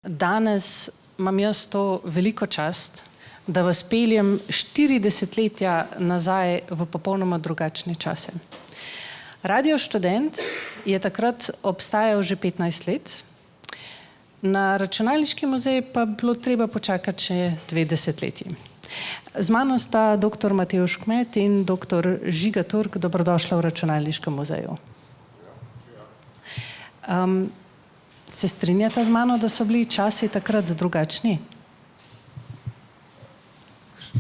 Danes imam jaz to veliko čast, da vas peljem 40 letja nazaj v popolnoma drugačne čase. Radio Študent je takrat obstajal že 15 let, na Računalniški muzej pa bilo treba počakati še 2 desetletji. Z mano sta dr. Matevž Kmet in dr. Žiga Turk, dobrodošla v Računalniškem muzeju. Se strinjate z mano, da so bili časi takrat drugačni?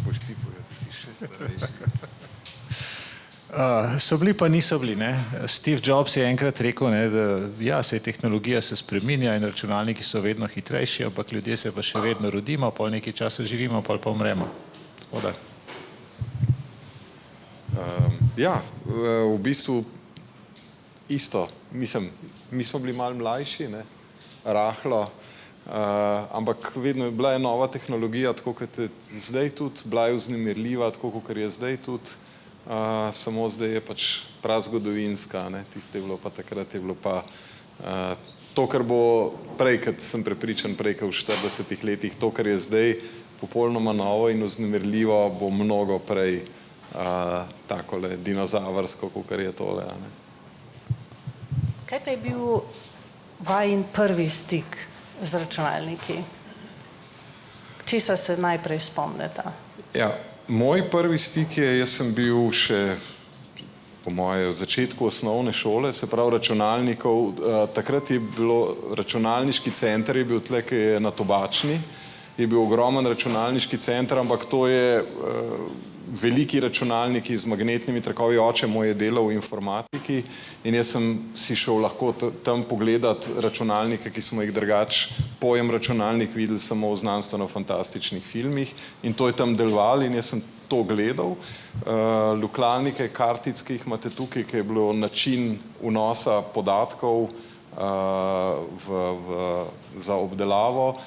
Boš ti povedal, si še starejši. So bili pa niso bili. Ne? Steve Jobs je enkrat rekel, ne, da ja, tehnologija se spreminja in računalniki so vedno hitrejši, ampak ljudje se pa še vedno rodimo, pol nekaj časa živimo, pol pa umremo. Ja, v bistvu isto. Mislim, mi smo bili malo mlajši, ne? Rahlo, ampak vedno je bila nova tehnologija, tako kot je zdaj tudi, bila je vznemirljiva, tako kot je zdaj tudi, samo zdaj je pač prazgodovinska, ne? Tiste je bilo pa takrat, je bilo pa to, kar bo prej, kot sem prepričan, prej, kot v 40 letih, to, kar je zdaj popolnoma novo in vznemirljivo, bo mnogo prej takole dinozavrsko, kot je tole. Ne? Kaj pa je bil vajin prvi stik z računalniki? Česa se najprej spomnite? Ja, moj prvi stik je, jaz sem bil še po moje v začetku osnovne šole, se pravi računalnikov, takrat je bilo, računalniški center je bil tle, ki je na Tobačni, je bil ogromen računalniški center, ampak to je veliki računalniki z magnetnimi trakovi, oče moj je delal v informatiki in jaz sem si šel lahko tam pogledati računalnike, ki smo jih drugače pojem računalnik videli samo v znanstveno-fantastičnih filmih in to je tam delovalo in jaz sem to gledal. Luklalnike, kartic, ki jih imate tukaj, ki je bilo način vnosa podatkov za obdelavo,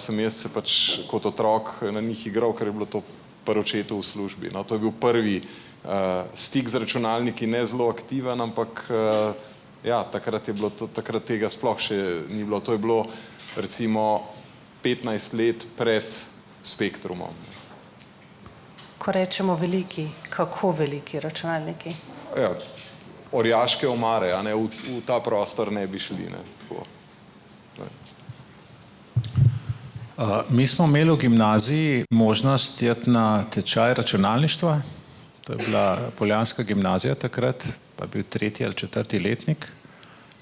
sem jaz se pač kot otrok na njih igral, ker je bilo to pri očetu v službi. No, to je bil prvi stik z računalniki, ne zelo aktiven, ampak ja, takrat je bilo to, takrat tega sploh še ni bilo. To je bilo recimo 15 let pred Spektrumom. Ko rečemo veliki, kako veliki računalniki? Ja, orjaške omare, a ne, v ta prostor ne bi šli, ne, tako. Mi smo imeli v gimnaziji možnost iti na tečaj računalništva, to je bila Poljanska gimnazija takrat, pa je bil 3. ali 4. letnik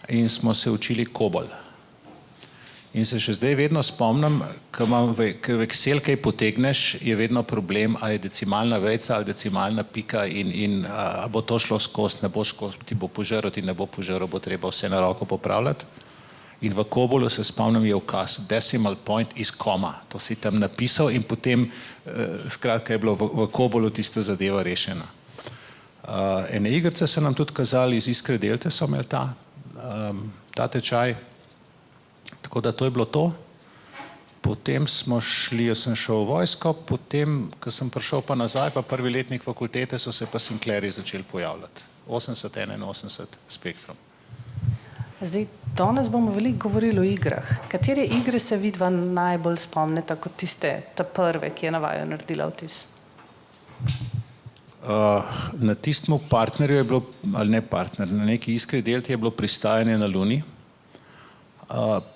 in smo se učili COBOL. In se še zdaj vedno spomnim, ko v Excel kaj potegneš, je vedno problem, ali je decimalna vejica ali decimalna pika in bo to šlo skozi, ne bo skozi, ti bo požrl, ti ne bo požrl, bo treba vse na roko popravljati. In v COBOLu se spomnim je ukaz, decimal point is comma, to si tam napisal in potem, skratka je bilo v COBOLu tista zadeva rešena. Ene igrice so nam tudi kazali, iz Iskre Delte so imeli ta tečaj, tako da to je bilo to. Potem smo šli, jaz sem šel v vojsko, potem, ko sem prišel pa nazaj, pa prvi letnik fakultete, so se pa Sinclairi začeli pojavljati. 80-81 Spektrum. Zdaj, danes bomo veliko govorili o igrah. Katere igre se vidva najbolj spomnite kot tiste, ta prve, ki je na vaju naredila vtis? Na tistem partnerju je bilo, ali ne partner, na neki Iskri Delti je bilo pristajanje na Luni.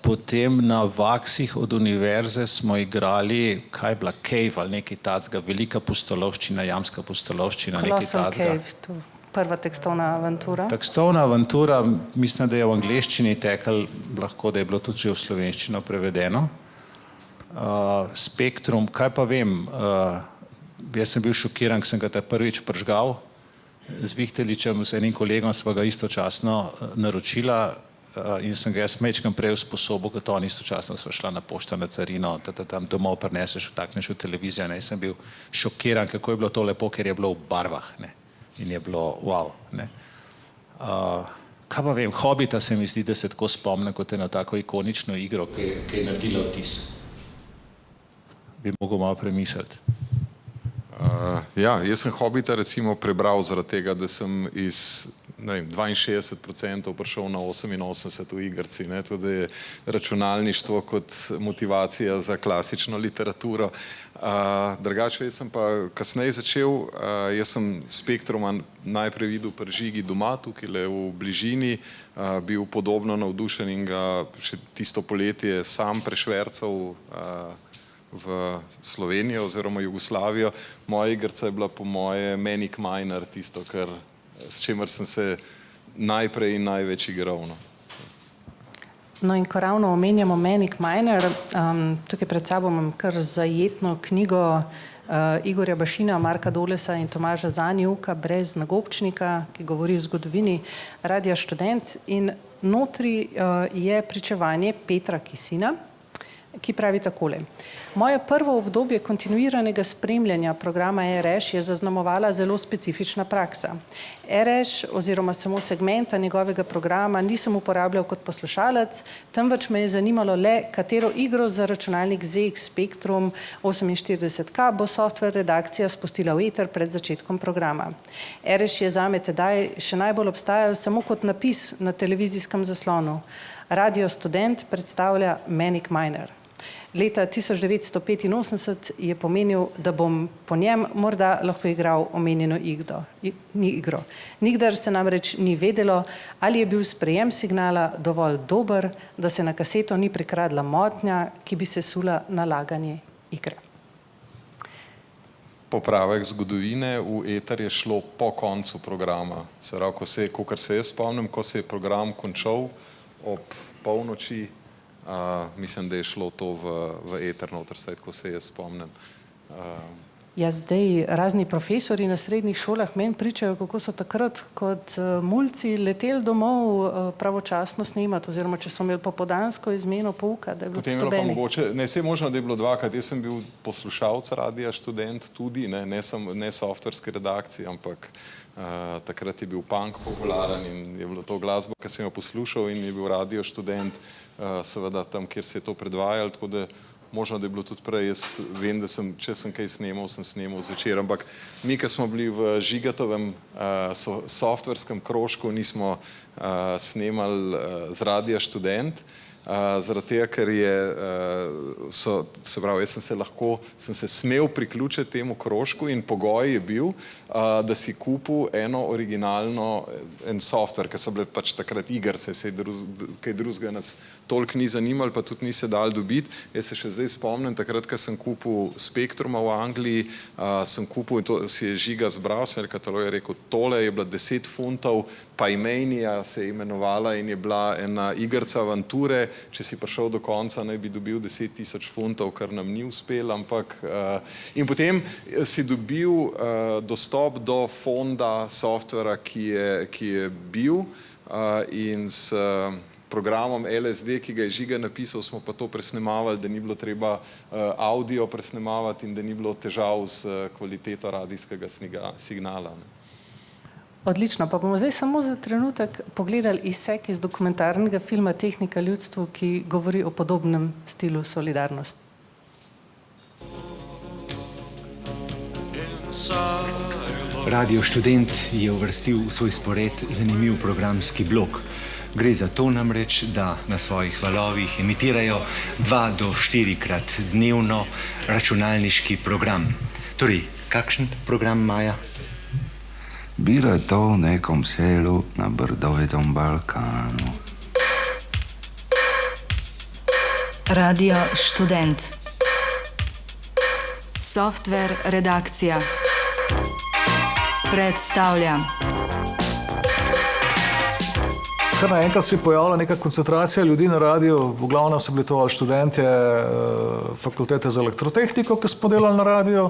Potem na Vaksih od univerze smo igrali, kaj je bila, Cave ali nekaj tacga, velika pustolovščina, jamska pustolovščina, nekaj tacga. Colossal Cave, prva tekstovna avantura. Tekstovna avantura, mislim, da je v angleščini tekel, lahko da je bilo tudi že v slovenščino prevedeno. Spektrum, kaj pa vem, jaz sem bil šokiran, ko sem ga prvič prižgal, z Vihteličem, z enim kolegom sva ga istočasno naročila in sem ga jaz majčkeno prej usposobil, kot on istočasno sva šla na pošto na carino, tam domov prineseš, vtakneš v televizijo, ne, sem bil šokiran, kako je bilo to lepo, ker je bilo v barvah, ne. In je bilo wow. Ne. Kaj pa vem, Hobita se mi zdi, da se tako spomnim kot eno tako ikonično igro, ki je naredila vtis. Bi mogel malo premisliti. Ja, jaz sem Hobita recimo prebral zaradi tega, da sem iz 62% prišel na 88 v igrici, tudi je računalništvo kot motivacija za klasično literaturo. Drugače, jaz sem pa kasneje začel, jaz sem Spektrum najprej videl pri Žigi doma, tukaj v bližini, bil podobno navdušen in ga še tisto poletje sam prešvercal v Slovenijo oziroma Jugoslavijo. Moja igrica je bila po moje Manic Miner, tisto, s čimer sem se najprej in največ igral. No in ko ravno omenjamo Manic Miner, tukaj pred sabo imam kar zajetno knjigo Igorja Bašina, Marka Dolesa in Tomaža Zanjuka Brez nagobčnika, ki govori o zgodovini Radia Študent, in notri je pričevanje Petra Kisina, ki pravi takole. Moje prvo obdobje kontinuiranega spremljanja programa RŠ je zaznamovala zelo specifična praksa. RŠ oziroma samo segmenta njegovega programa nisem uporabljal kot poslušalec, temveč me je zanimalo le, katero igro za računalnik ZX Spectrum 48K bo software redakcija spustila v eter pred začetkom programa. RŠ je zame tedaj še najbolj obstajal samo kot napis na televizijskem zaslonu. Radio Študent predstavlja Manic Miner. Leta 1985 je pomenil, da bom po njem morda lahko igral omenjeno igro. Nikdar se namreč ni vedelo, ali je bil sprejem signala dovolj dober, da se na kaseto ni prikradla motnja, ki bi se sula nalaganje igre. Popravek zgodovine v eter je šlo po koncu programa. Se pravi, kakor se jaz spomnim, ko se je program končal ob polnoči, mislim, da je šlo to v eter noter, vsaj tako se jaz spomnim. Ja, zdaj razni profesori na srednjih šolah meni pričajo, kako so takrat kot mulci leteli domov pravočasno snemati, oziroma če so imeli popoldansko izmeno pouka, da je bilo potem to pa mogoče, ne, saj možno, da je bilo dvakrat, jaz sem bil poslušalec Radia Študent tudi, ne softverske redakcije, ampak takrat je bil punk popularen in je bilo to glasba, ki sem jo poslušal, in je bil Radio Študent seveda tam, kjer se je to predvajalo, tako da možno, da je bilo tudi prej. Jaz vem, da če sem kaj snemal, sem snemal zvečer, ampak mi, ki smo bili v Žigatovem softverskem krožku, nismo snemali z Radia Študent, zaradi tega, ker se pravi, jaz sem se smel priključiti temu krožku in pogoj je bil, da si kupil en softver, ki so bile pač takrat igrice, kaj drugega nas toliko ni zanimalo, pa tudi ni se dal dobiti. Jaz se še zdaj spomnim, takrat, ko sem kupil Spektruma v Angliji, sem kupil in to si je Žiga zbral, sem je rekel, tole je bila 10 funtov, Paimania se je imenovala in je bila ena igrica avanture, če si prišel do konca, naj bi dobil 10,000 funtov, kar nam ni uspelo, ampak in potem si dobil dostop do fonda softvera, ki je bil, in s programom LSD, ki ga je Žiga napisal, smo pa to presnemavali, da ni bilo treba audio presnemavati in da ni bilo težav s kvaliteto radijskega signala. Odlično, pa bomo zdaj samo za trenutek pogledali izsek iz dokumentarnega filma Tehnika ljudstvu, ki govori o podobnem stilu solidarnosti. Radio Študent je uvrstil v svoj spored zanimiv programski blok. Gre za to namreč, da na svojih valovih emitirajo 2 do 4-krat dnevno računalniški program. Torej, kakšen program Maja? Bilo je to v nekom selu na brdovitom Balkanu. Radio Študent. Softver redakcija. Predstavlja. Kar naenkrat se je pojavila neka koncentracija ljudi na radiju, v glavnem so bili to študentje fakultete za elektrotehniko, ki smo delali na radiju.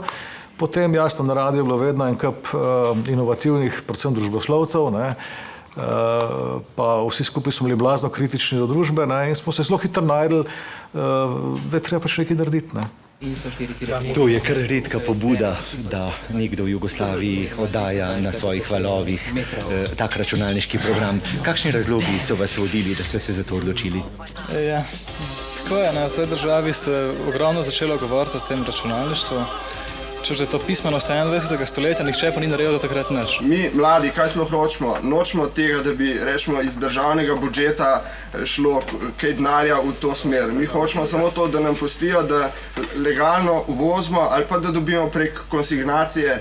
Potem jasno na radiju je bilo vedno en kup inovativnih, predvsem družboslovcev, pa vsi skupaj smo bili blazno kritični do družbe, in smo se zelo hitro našli, da je treba pač nekaj narediti. To je kar redka pobuda, da nekdo v Jugoslaviji oddaja na svojih valovih tak računalniški program. Kakšni razlogi so vas vodili, da ste se za to odločili? Ja, tako je, v vsej državi se ogromno začelo govoriti o tem računalništvu. Češ, da je to pismenost 21. stoletja, nihče pa ni naredil do takrat nič. Mi, mladi, kaj sploh hočemo? Nočemo tega, da bi, rečemo, iz državnega budžeta šlo kaj denarja v to smer. Mi hočemo samo to, da nam pustijo, da legalno uvozimo ali pa da dobimo prek konsignacije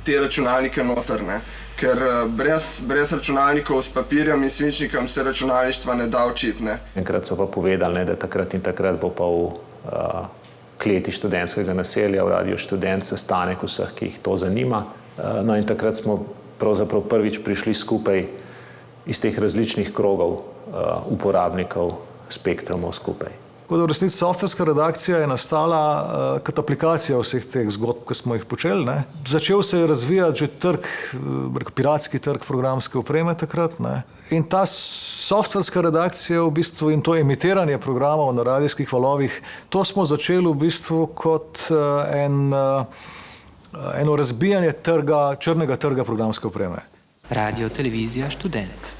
te računalnike noter, ne? Ker brez računalnikov s papirjem in svinčnikom se računalništva ne da učiti, ne? Enkrat so pa povedali, ne, da takrat in takrat bo pa v kleti študentskega naselja v Radiu Študent sestanek vseh, ki jih to zanima. No in takrat smo pravzaprav prvič prišli skupaj iz teh različnih krogov uporabnikov spektrumov skupaj. Tako da v resnici softverska redakcija je nastala kot aplikacija vseh teh zgodb, ki smo jih počeli, ne. Začel se je razvijati že trg, piratski trg programske opreme takrat, ne. In ta softverska redakcija v bistvu in to emitiranje programov na radijskih valovih, to smo začeli v bistvu kot eno razbijanje črnega trga programske opreme. Radio televizija Študent.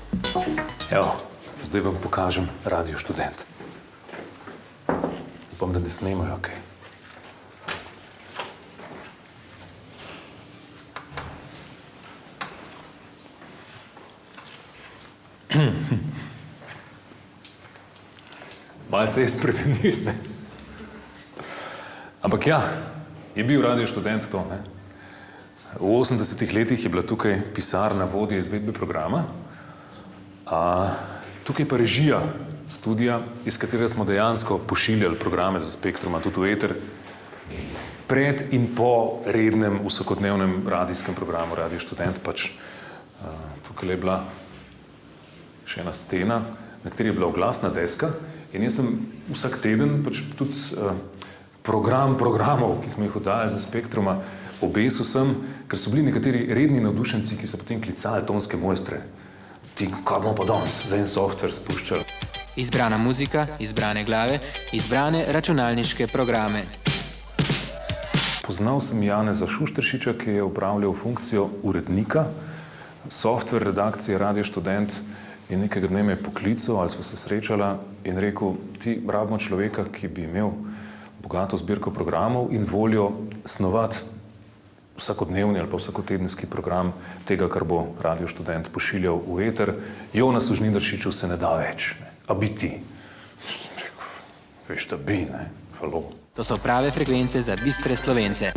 Evo, zdaj vam pokažem Radio Študent. Upam, da ne snemajo, kaj. Malo se je spremenil, ne? Ampak ja, je bil Radio Študent to, ne? V 80-ih letih je bila tukaj pisarna vodje izvedbe programa, tukaj pa režija studija, iz katerega smo dejansko pošiljali programe za spektruma tudi v eter, pred in po rednem vsakodnevnem radijskem programu Radio Študent. Pač tukaj je bila še ena stena, na kateri je bila oglasna deska in jaz sem vsak teden pač tudi programov, ki smo jih oddajali za spektruma, obesil sem, ker so bili nekateri redni navdušenci, ki so potem klicali tonske mojstre. Ti, kaj bomo pa danes za en softver spuščali? Izbrana muzika, izbrane glave, izbrane računalniške programe. Poznal sem Janeza Šušteršiča, ki je upravljal funkcijo urednika softver redakcije Radio Študent in nekega dne me je poklical ali sva se srečala in rekel, ti rabimo človeka, ki bi imel bogato zbirko programov in voljo snovati vsakodnevni ali pa vsakotedenski program tega, kar bo Radio Študent pošiljal v eter. Jonasu Žnidaršiču se ne da več, ne. A bi ti? Sem rekel, veš, da bi, ne, halo. To so prave frekvence za bistre Slovence.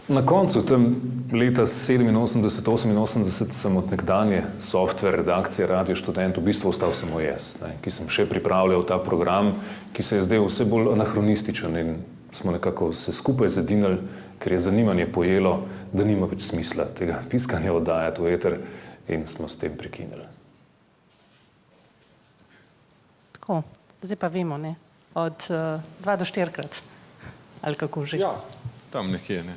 Na koncu, tam leta 87-88 sem od nekdanje softver redakcije Radio Študent v bistvu ostal samo jaz, ne, ki sem še pripravljal ta program, ki se je zdel vse bolj anahronističen in smo nekako se skupaj zedinali, ker je zanimanje pojelo, da nima več smisla tega piskanja oddajati v eter in smo s tem prekinili. Tako, zdaj pa vemo, ne? Od 2 do 4-krat, ali kako že? Ja, tam nekje, ne.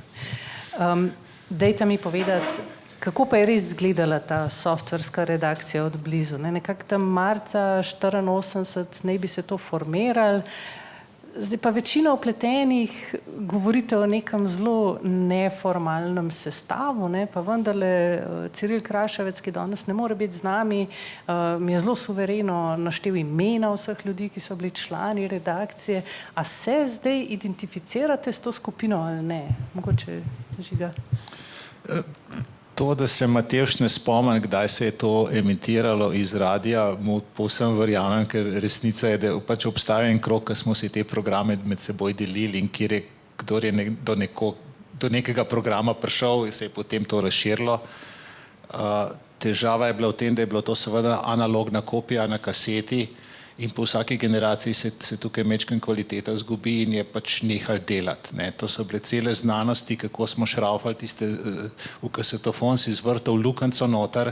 Dajte mi povedati, kako pa je res izgledala ta softverska redakcija od blizu, ne? Nekako tam marca 84 naj bi se to formirali, zdaj pa večina vpletenih govorite o nekem zelo neformalnem sestavu, ne? Pa vendarle Ciril Kraševec, ki danes ne more biti z nami, mi je zelo suvereno naštel imena vseh ljudi, ki so bili člani redakcije. A se zdaj identificirate s to skupino ali ne? Mogoče Žiga? To, da se Matevž ne spomni, kdaj se je to emitiralo iz radija, mu povsem verjamem, ker resnica je, da pač obstaja en krog, ki smo si te programe med seboj delili in kdor je do nekega programa prišel, se je potem to razširilo. Težava je bila v tem, da je bilo to seveda analogna kopija na kaseti in po vsaki generaciji se tukaj majčkeno kvaliteta izgubi in je pač nehal delati, ne. To so bile cele znanosti, kako smo šraufali tiste v kasetofon, si zvrtal lukenco noter,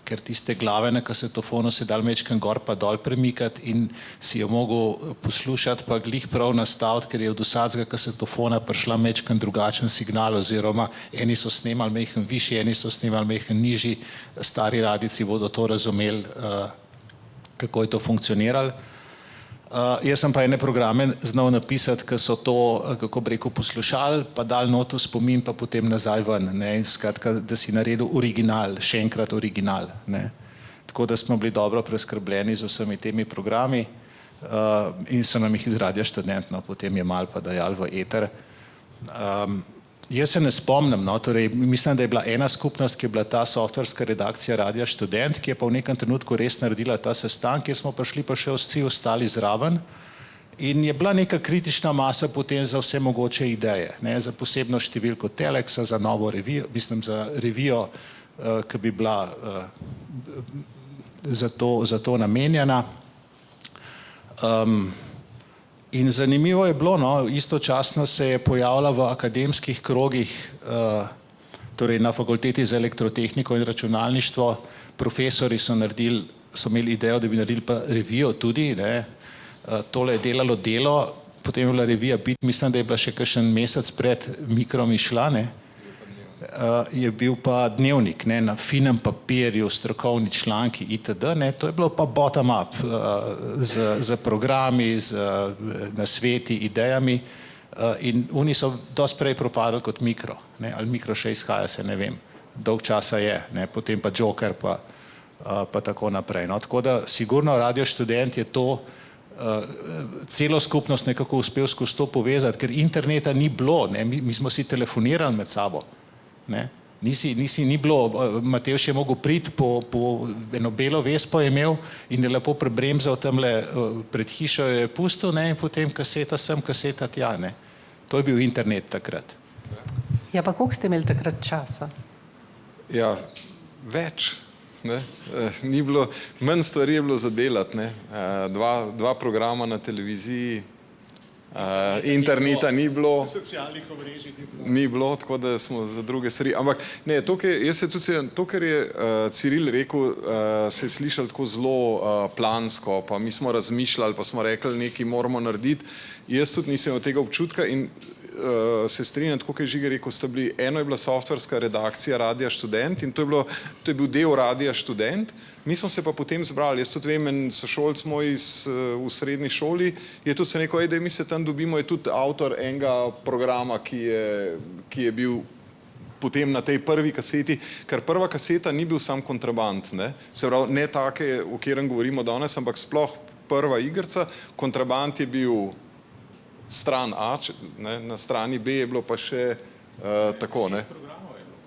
ker tiste glave na kasetofonu se dal majčkeno gor pa dol premikati in si jo mogel poslušati pa glih prav nastaviti, ker je od vsakega kasetofona prišla majčkeno drugačen signal oziroma eni so snemali majhen višji, eni so snemali majhen nižji, stari radijci bodo to razumeli, kako je to funkcioniralo. Jaz sem pa ene programe znal napisati, ki so to, kako bi rekel, poslušali, pa dal noto spomin, pa potem nazaj ven, ne, skratka, da si naredil original, še enkrat original, ne. Tako da smo bili dobro preskrbljeni z vsemi temi programi in so nam jih iz Radia Študent, no, potem je malo pa dajali v eter. Jaz se ne spomnim, no, torej mislim, da je bila ena skupnost, ki je bila ta softverska redakcija Radia Študent, ki je pa v nekem trenutku res naredila ta sestanek, kjer smo prišli pa še vsi ostali zraven in je bila neka kritična masa potem za vse mogoče ideje, ne, za posebno številko Telexa, za novo revijo, mislim za revijo, ki bi bila za to namenjena. In zanimivo je bilo, no, istočasno se je pojavila v akademskih krogih, torej na fakulteti za elektrotehniko in računalništvo, profesori so imeli idejo, da bi naredili pa revijo tudi, ne. Tole je delalo Delo, potem je bila revija Bit, mislim, da je bila še kakšen mesec pred Mikrom išla, ne. Je bil pa Dnevnik, ne, na finem papirju, strokovni članki itd., ne, to je bilo pa bottom up, z programi, z nasveti, idejami in oni so dosti prej propadli kot Mikro, ne, ali Mikro še izhaja, se ne vem, dolg časa je, ne, potem pa Joker pa tako naprej, no, tako da sigurno Radio Študent je to celo skupnost nekako uspel skozi to povezati, ker interneta ni bilo, ne, mi smo si telefonirali med sabo. Ne? Ni bilo, Matevž je mogel priti po eno belo vespo je imel in je lepo prebremzal tamle pred hišo je pustil, ne, in potem kaseta sem, kaseta tja, ne. To je bil internet takrat. Ja, pa koliko ste imeli takrat časa? Ja, več, ne. Ni bilo, manj stvari je bilo za delati, ne. Dva programa na televiziji, interneta ni bilo, socialnih omrežij ni bilo, tako da smo za druge stvari, ampak ne, jaz se tudi, to, kar je Ciril rekel, se je slišalo tako zelo plansko, pa mi smo razmišljali, pa smo rekli, nekaj moramo narediti, jaz tudi nisem imel tega občutka in se strinjam, tako kot je Žiga rekel, eno je bila softverska redakcija Radia Študent in to je bil del Radia Študent, mi smo se pa potem zbrali, jaz tudi vem, en sošolc moj v srednji šoli je tudi se rekel, da mi se tam dobimo, je tudi avtor enega programa, ki je bil potem na tej prvi kaseti, ker prva kaseta ni bil sam kontraband, ne, se pravi, ne take, o katerem govorimo danes, ampak sploh prva igrica, kontraband je bil stran A, ne, na strani B je bilo pa še tako, ne.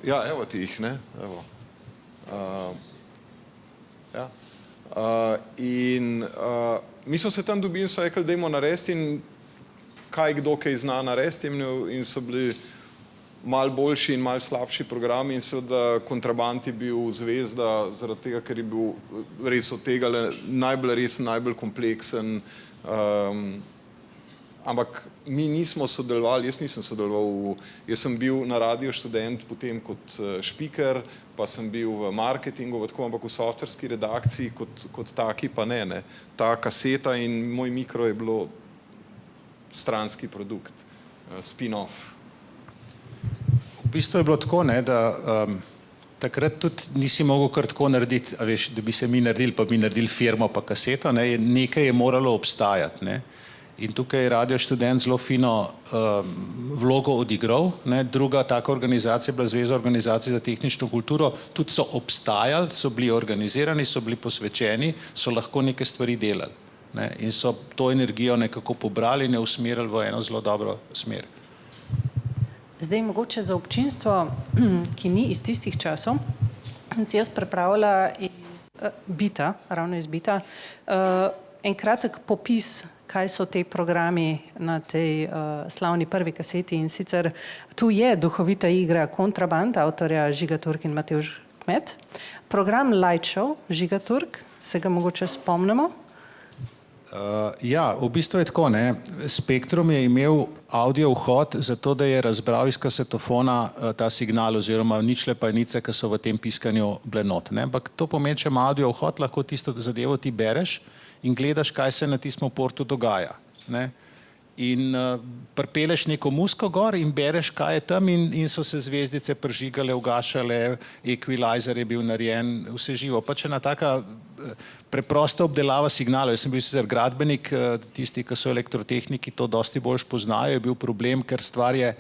Ja, evo ti jih, ne, evo. Ja. In mi smo se tam dobili in so rekli, dajmo narediti in kaj kdo kaj zna narediti in so bili malo boljši in malo slabši programi in seveda kontraband je bil zvezda zaradi tega, ker je bil res od tega najbolj resen, najbolj kompleksen, ampak mi nismo sodelovali, jaz nisem sodeloval, jaz sem bil na Radio Študent potem kot špiker, pa sem bil v marketingu, ampak v softverski redakciji kot taki pa ne. Ta kaseta in moj mikro je bilo stranski produkt, spin-off. V bistvu je bilo tako, ne, da takrat tudi nisi mogel kar tako narediti, a veš, da bi se mi naredili, pa bi naredili firmo pa kaseto, ne, nekaj je moralo obstajati, ne. In tukaj je Radio Študent zelo fino vlogo odigral, ne, druga taka organizacija je bila Zveza organizacij za tehnično kulturo, tudi so obstajali, so bili organizirani, so bili posvečeni, so lahko neke stvari delali, ne, in so to energijo nekako pobrali in jo usmerili v eno zelo dobro smer. Zdaj mogoče za občinstvo, ki ni iz tistih časov, si jaz pripravila iz Bita, ravno iz Bita, en kratek popis, kaj so te programi na tej slavni prvi kaseti in sicer tu je duhovita igra Kontraband, avtorja Žiga Turk in Matevž Kmet, program Light Show Žiga Turk, se ga mogoče spomnimo? Ja, v bistvu je tako, ne, Spektrum je imel audio vhod zato, da je razbral iz kasetofona ta signal oziroma ničle pa enice, ki so v tem piskanju bile not, ne, ampak to pomeni, če ima audio vhod, lahko tisto zadevo ti bereš in gledaš, kaj se na tistem portu dogaja, ne. In pripeleš neko muziko gor in bereš, kaj je tam in so se zvezdice prižigale, ugašale, equalizer je bil narejen, vse živo. Pač ena taka preprosta obdelava signalov. Jaz sem bil sicer gradbenik, tisti, ki so elektrotehniki, to dosti bolj poznajo, je bil problem, ker stvar je,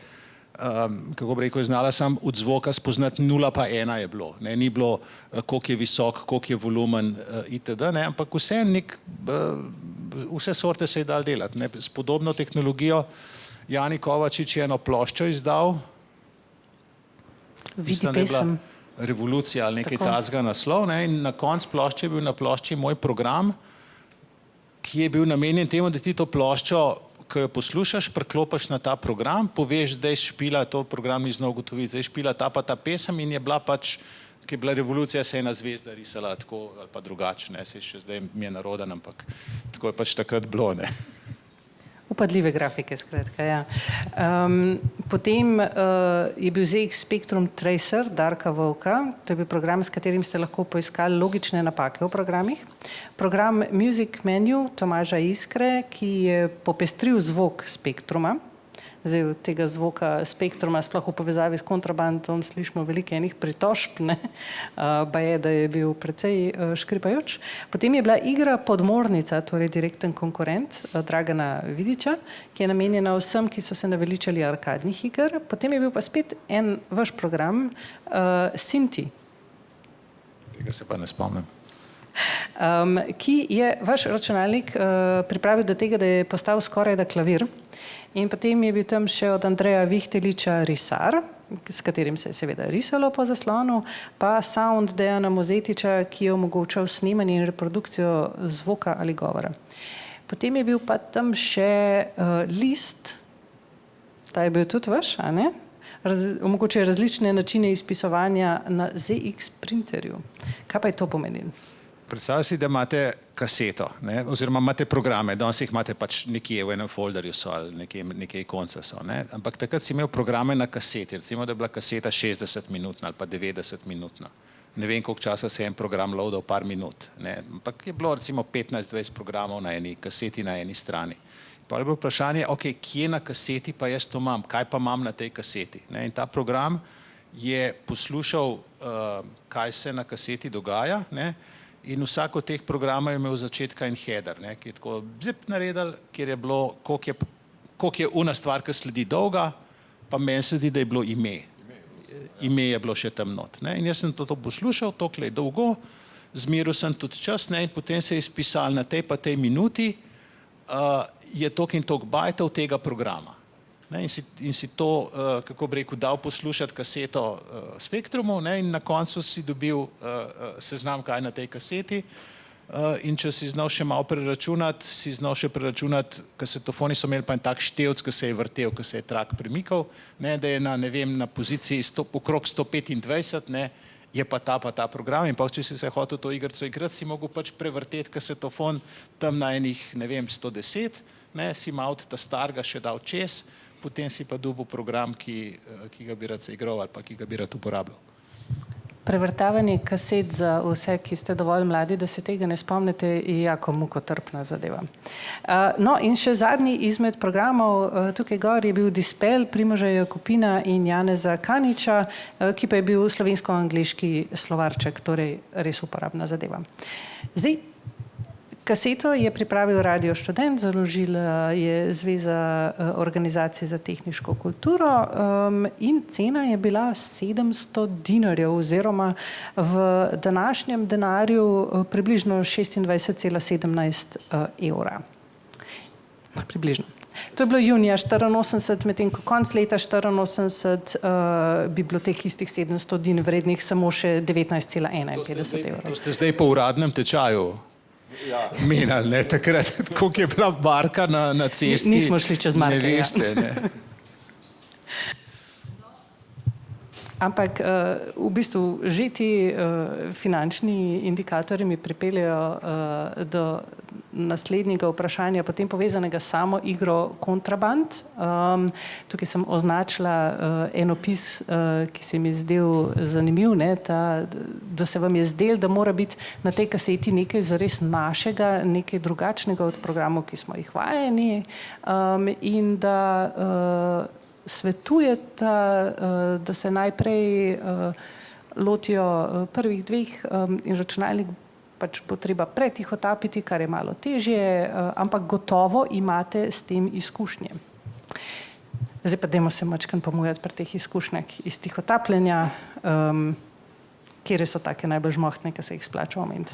kako bi rekel, znala sam od zvoka spoznati 0 pa 1 je bilo, ne, ni bilo koliko je visok, koliko je volumen itd., ne, ampak vse sorte se je dal delati, ne, s podobno tehnologijo. Jani Kovačič je eno ploščo izdal, Mislim, da je bila Revolucija ali nekaj tazga naslov, ne? In na koncu plošče je bil na plošči moj program, ki je bil namenjen temu, da ti to ploščo, ko jo poslušaš, preklopiš na ta program, poveš, zdaj špila, to program ni znal ugotoviti, zdaj špila ta pa ta pesem in je bila pač, ki je bila revolucija, se je ena zvezda risala tako ali pa drugače, ne, se še zdaj mi je naroden, ampak tako je pač takrat bilo, ne. Upadljive grafike, skratka, ja. Potem je bil ZX Spectrum Tracer Darka Volka, to je bil program, s katerim ste lahko poiskali logične napake v programih. Program Music Menu Tomaža Iskre, ki je popestril zvok Spektruma. Zdaj od tega zvoka Spektruma, sploh v povezavi s kontrabandom, slišimo veliko enih pritožb, ne, pa je, da je bil precej škripajoč. Potem je bila igra Podmornica, torej direkten konkurent Dragana Vidiča, ki je namenjena vsem, ki so se naveličali arkadnih iger. Potem je bil pa spet en vaš program, Sinti. Tega se pa ne spomnim. Ki je vaš računalnik pripravil do tega, da je postal skoraj da klavir. In potem je bil tam še od Andreja Vihteliča risar, s katerim se je seveda risalo po zaslonu, pa sound Dejana Mozetiča, ki je omogočal snemanje in reprodukcijo zvoka ali govora. Potem je bil pa tam še list, ta je bil tudi vaš, a ne? Omogočajo različne načine izpisovanja na ZX printerju. Kaj pa je to pomenilo? Predstavljaj si, da imate kaseto, ne? Oziroma imate programe, danes jih imate pač nekje v enem folderju so ali nekje ikonce so, ne? Ampak takrat si imel programe na kaseti, recimo, da je bila kaseta 60 minutna ali pa 90 minutna. Ne vem, koliko časa se je en program loadal, par minut, ne? Ampak je bilo recimo 15-20 programov na eni kaseti na eni strani. Pa je bilo vprašanje, ok, kje na kaseti pa jaz to imam, kaj pa imam na tej kaseti, ne? In ta program je poslušal, kaj se na kaseti dogaja, ne? In vsak od teh programov je imel začetka in header, ne, ki je tako zip naredil, kjer je bilo, koliko je una stvar, ki sledi dolga, pa meni se zdi, da je bilo ime. Ime je bilo še tam not. Ne. In jaz sem to poslušal, toliko je dolgo, zmeril sem tudi čas, ne, in potem se je izpisal na tej pa tej minuti, je toliko in toliko bajtov tega programa. Ne, in si to, kako bi rekel, dal poslušati kaseto Spektrumu, ne, in na koncu si dobil seznam, kaj na tej kaseti, in če si znal še malo preračunati, si znal še preračunati, kasetofoni so imeli pa en tak števc, ki se je vrtel, ki se je trak premikal, ne, da je na, ne vem, na poziciji okrog 125, ne, je pa ta program, in pa če si se hotel to igrico igrati, si mogel pač prevrteti kasetofon tam na enih, ne vem, 110, ne, si malo ta starega še dal čez, potem si pa dobil program, ki ga bi rad se igral ali pa ki ga bi rad uporabljal. Prevrtavanje kaset za vse, ki ste dovolj mladi, da se tega ne spomnite, je jako mukotrpna zadeva. No, in še zadnji izmed programov tukaj gor je bil Dispel Primoža Jakopina in Janeza Kaniča, ki pa je bil slovensko-angleški slovarček, torej res uporabna zadeva. Zdaj, kaseto je pripravil Radio Študent, založila je Zveza organizacij za tehniško kulturo in cena je bila 700 dinarjev oziroma v današnjem denarju približno 26,17 evra. Približno. To je bilo junija 84, medtem ko konc leta 84 bi bilo teh istih 700 din vrednih samo še 19,51 evra. To ste zdaj po uradnem tečaju menali, ne, takrat, koliko je bila barka na cesti. Nismo šli čez marke. Ne veste, ne. Ampak v bistvu že ti finančni indikatorji mi pripeljajo do naslednjega vprašanja, potem povezanega s samo igro Kontraband. Tukaj sem označila en opis, ki se mi je zdel zanimiv, ne, da se vam je zdel, da mora biti na tej kaseti nekaj zares našega, nekaj drugačnega od programov, ki smo jih vajeni, in da svetujeta, da se najprej lotijo prvih dveh in računalnik pač bo treba pretihotapiti, kar je malo težje, ampak gotovo imate s tem izkušnje. Zdaj pa dajmo se mačkam pomujati pri teh izkušnjah iz tihotapljenja, kjer so take najbolj žmohtne, ki se jih splača omeniti.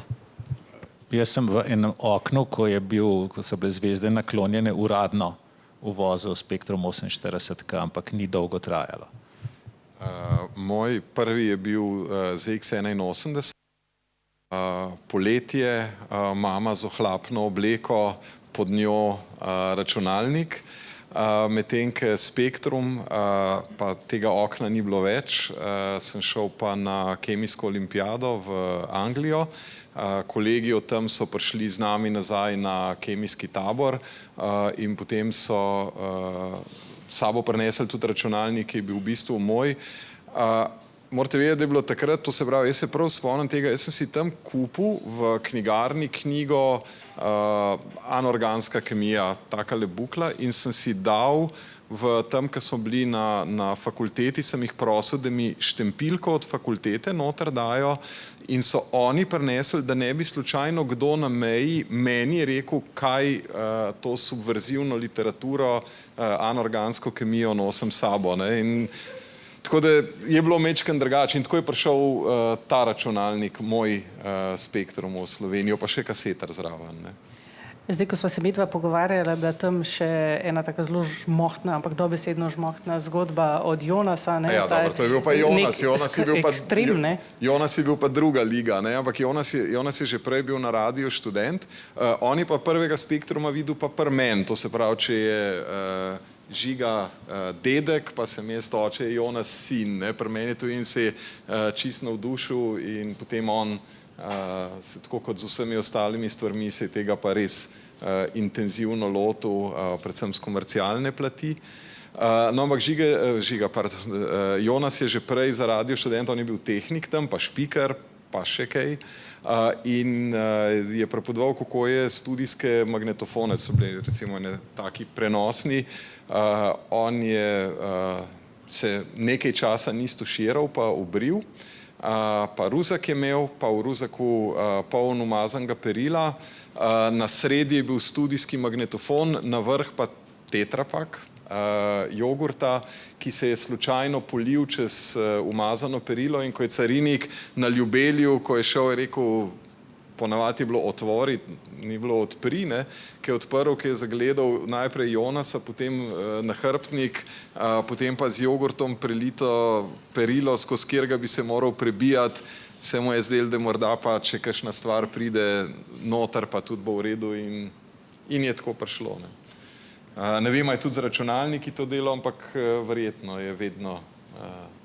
Jaz sem v enem oknu, ko so bile zvezde naklonjene uradno, uvozil Spektrum 48K, ampak ni dolgo trajalo. Moj prvi je bil ZX81. Poletje, mama z ohlapno obleko, pod njo računalnik, medtem ko Spektrum, pa tega okna ni bilo več, sem šel pa na kemijsko olimpijado v Anglijo. Kolegi od tam so prišli z nami nazaj na kemijski tabor in potem so sabo prinesli tudi računalnik, ki je bil v bistvu moj. Morate vedeti, da je bilo takrat, to se pravi, jaz se prav spomnim tega, jaz sem si tam kupil v knjigarni knjigo Anorganska kemija, takale bukla, in sem si dal v tam, ko smo bili na fakulteti, sem jih prosil, da mi štempilko od fakultete noter dajo, in so oni prinesli, da ne bi slučajno kdo na meji meni rekel, kaj to subverzivno literaturo, anorgansko kemijo nosim sabo. In tako da je bilo mečken drugače in tako je prišel ta računalnik, moj Spektrum v Slovenijo, pa še kasetar zraven. Zdaj, ko smo se midva pogovarjala, je bila tam še ena taka zelo žmohtna, ampak dobesedno žmohtna zgodba od Jonasa. Ja, dobro, to je bil pa Jonas. Ekstrem, ne? Jonas je bil pa druga liga, ne? Ampak Jonas je že prej bil na Radiu Študent. On je pa prvega Spektruma videl pa pri meni, to se pravi, če je Žiga dedek, pa sem jaz oče, Jonas sin. Pri meni je to in se je čist navdušil in potem on, tako kot z vsemi ostalimi stvarmi, se je tega pa res intenzivno lotil, predvsem z komercialne plati. No, ampak Jonas je že prej za Radio Študent, on je bil tehnik tam, pa špiker, pa še kaj. In je prepodoval, kako je studijske magnetofone, so bili recimo taki prenosni. On je se nekaj časa ni stuširal, pa obril, pa ruzak je imel, pa v ruzaku poln umazanega perila. Na sredi je bil studijski magnetofon, na vrh pa tetrapak jogurta, ki se je slučajno polil čez umazano perilo, in ko je carinik na Ljubelju, ko je šel, je rekel, ponavadi je bilo otvori, ni bilo odpri, ki je odprl, ki je zagledal najprej Jonasa, potem nahrbtnik, potem pa z jogurtom prelito perilo, skozi katerega bi se moral prebijati, se mu je zdelo, da morda pa, če kakšna stvar pride noter, pa tudi bo v redu, in je tako prišlo. Ne vem, je tudi z računalniki to delo, ampak verjetno je vedno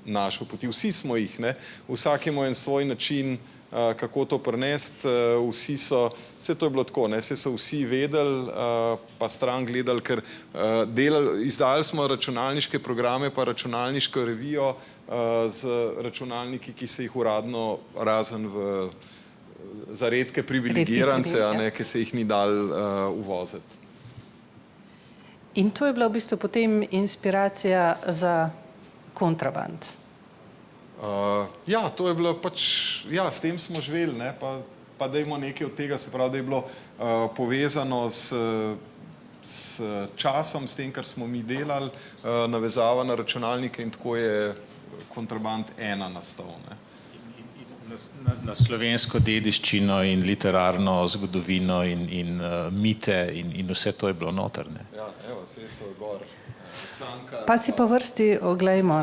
našel poti. Vsi smo jih, vsak ima en svoj način, kako to prinesti, vsi so, vse to je bilo tako, vse so vsi vedeli, pa stran gledali, ker izdali smo računalniške programe, pa računalniško revijo z računalniki, ki se jih uradno, razen za redke privilegirance, ki se jih ni dal uvoziti. In to je bila v bistvu potem inspiracija za kontraband. Ja, to je bilo pač, ja, s tem smo živeli, pa dajmo nekaj od tega, se pravi, da je bilo povezano s časom, s tem, kar smo mi delali, navezava na računalnike, in tako je kontraband 1 nastal. Na slovensko dediščino in literarno zgodovino in mite in vse to je bilo noter. Ja, evo, vse so gor. Pa si po vrsti oglejmo,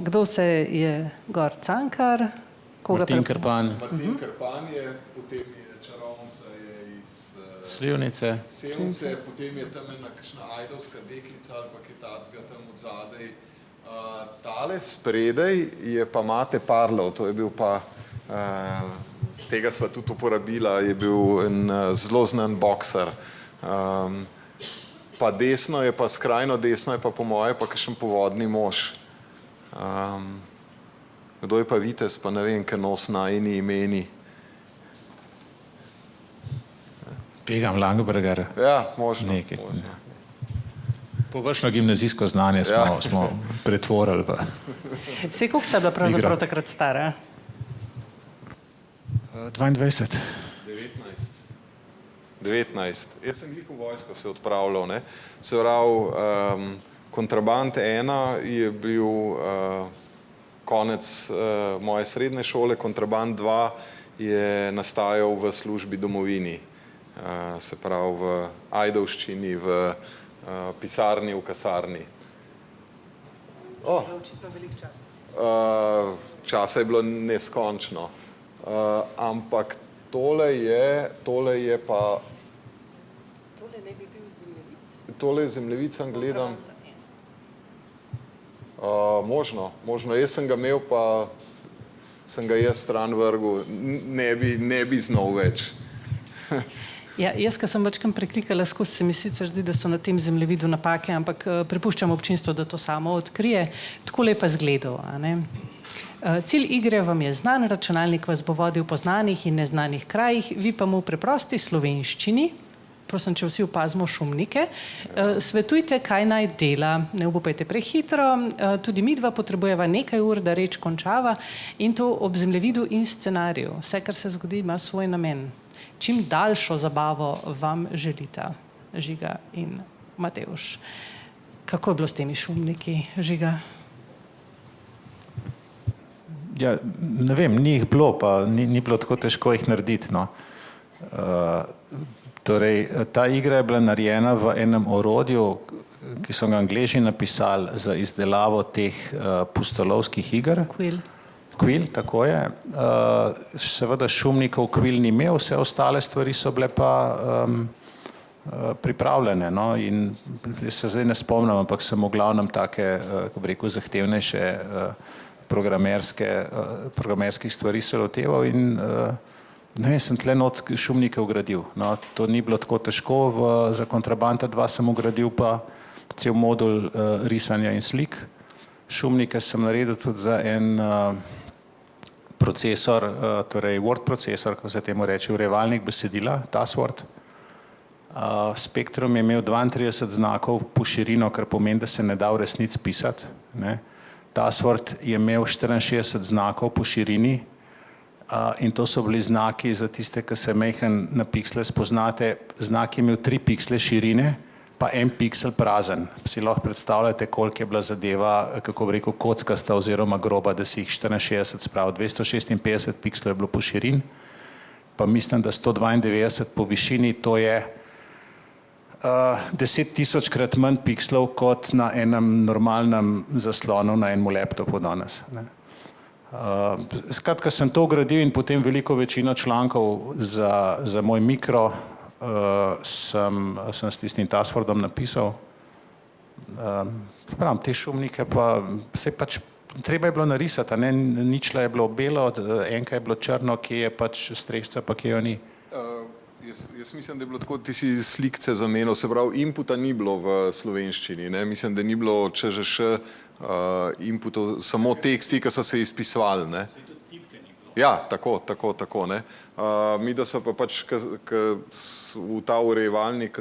kdo se je gor? Cankar? Martin Krpan. Martin Krpan je, potem je čarovnica iz Slivnice, potem je tam ena kakšna ajdovska deklica ali pa kaj tacga tam od zadaj. Tale spredaj je pa Mate Parlov, to je bil pa, tega sva tudi uporabila, je bil en zelo znan bokser. Pa desno je pa, skrajno desno je pa po moje pa kakšen povodni mož. Kdo je pa vitez, pa ne vem, ker nos najini imeni. Pegam Langberger. Ja, možno. Površno gimnazijsko znanje smo pretvorili v Sej, koliko sta bila pravzaprav takrat stara? 22. 19. Jaz sem glih v vojsko se odpravljal. Se pravi, kontraband 1 je bil konec moje srednje šole, kontraband 2 je nastajal v službi domovini. Se pravi, v ajdovščini, v pisarni, v kasarni. Očitno veliko časa. časa je bilo neskončno. Ampak tole je pa... Tole ne bi bil zemljevid? Tole je zemljevid, sem gledam. Možno. Jaz sem ga imel, pa sem ga jaz stran vrgel. Ne bi znal več. Ja, jaz, ko sem večkrat preklikala skozi, se mi sicer zdi, da so na tem zemljevidu napake, ampak prepuščam občinstvo, da to samo odkrije. Takole je pa izgledal, a ne? Cilj igre vam je znan, računalnik vas bo vodil po znanih in neznanih krajih, vi pa mu v preprosti slovenščini, prosim, če vsi opazimo šumnike, svetujte, kaj naj dela. Ne obupajte prehitro, tudi midva potrebujeva nekaj ur, da reč končava in to ob zemljevidu in scenariju. Vse, kar se zgodi, ima svoj namen. Čim daljšo zabavo vam želita, Žiga in Matevž. Kako je bilo s temi šumniki, Žiga? Ja, ne vem, ni jih bilo, pa ni bilo tako težko jih narediti. No. Torej, ta igra je bila narejena v enem orodju, ki so ga Angleži napisali za izdelavo teh pustolovskih iger. Quill, tako je. Seveda šumnikov Quill ni imel, vse ostale stvari so bile pa pripravljene. No. In jaz se zdaj ne spomnim, ampak sem v glavnem take, kako bi rekel, zahtevnejše programerskih stvari se loteval in ne vem, sem tle not šumnike ugradil. No, to ni bilo tako težko, za Kontrabanda 2 sem ugradil pa cel modul risanja in slik. Šumnike sem naredil tudi za en procesor, torej Word procesor, ko se temu reče, urejevalnik besedila, TaskWord. Spektrum je imel 32 znakov po širino, kar pomeni, da se ne da v resnici pisati. TaskWord je imel 64 znakov po širini in to so bili znaki za tiste, ki se majhen na piksle spoznate. Znak je imel 3 piksle širine, pa 1 piksel prazen. Si lahko predstavljate, koliko je bila zadeva, kako bi rekel, kockasta oziroma groba, da si jih 64 sprav. 256 pikslov je bilo po širini, pa mislim, da 192 po višini, to je 10.000-krat manj pikslov kot na enem normalnem zaslonu na enem laptopu danes. Skratka, sem to ugradil in potem veliko večino člankov za moj mikro sem s tistim TaskWordom napisal. Pravim, te šumnike pa se pač treba je bilo narisati, a ne, ničla je bilo belo, enka je bilo črno, kje je pač strešca, pa kje jo ni. Jaz mislim, da je bilo tako, ti si slikce zamenil, se pravi, inputa ni bilo v slovenščini, ne? Mislim, da ni bilo ČŽŠ inputov, samo teksti, ki so se izpisovali, ne? Ja, tako, ne? Mi, da so pa pač v ta urejevalnik,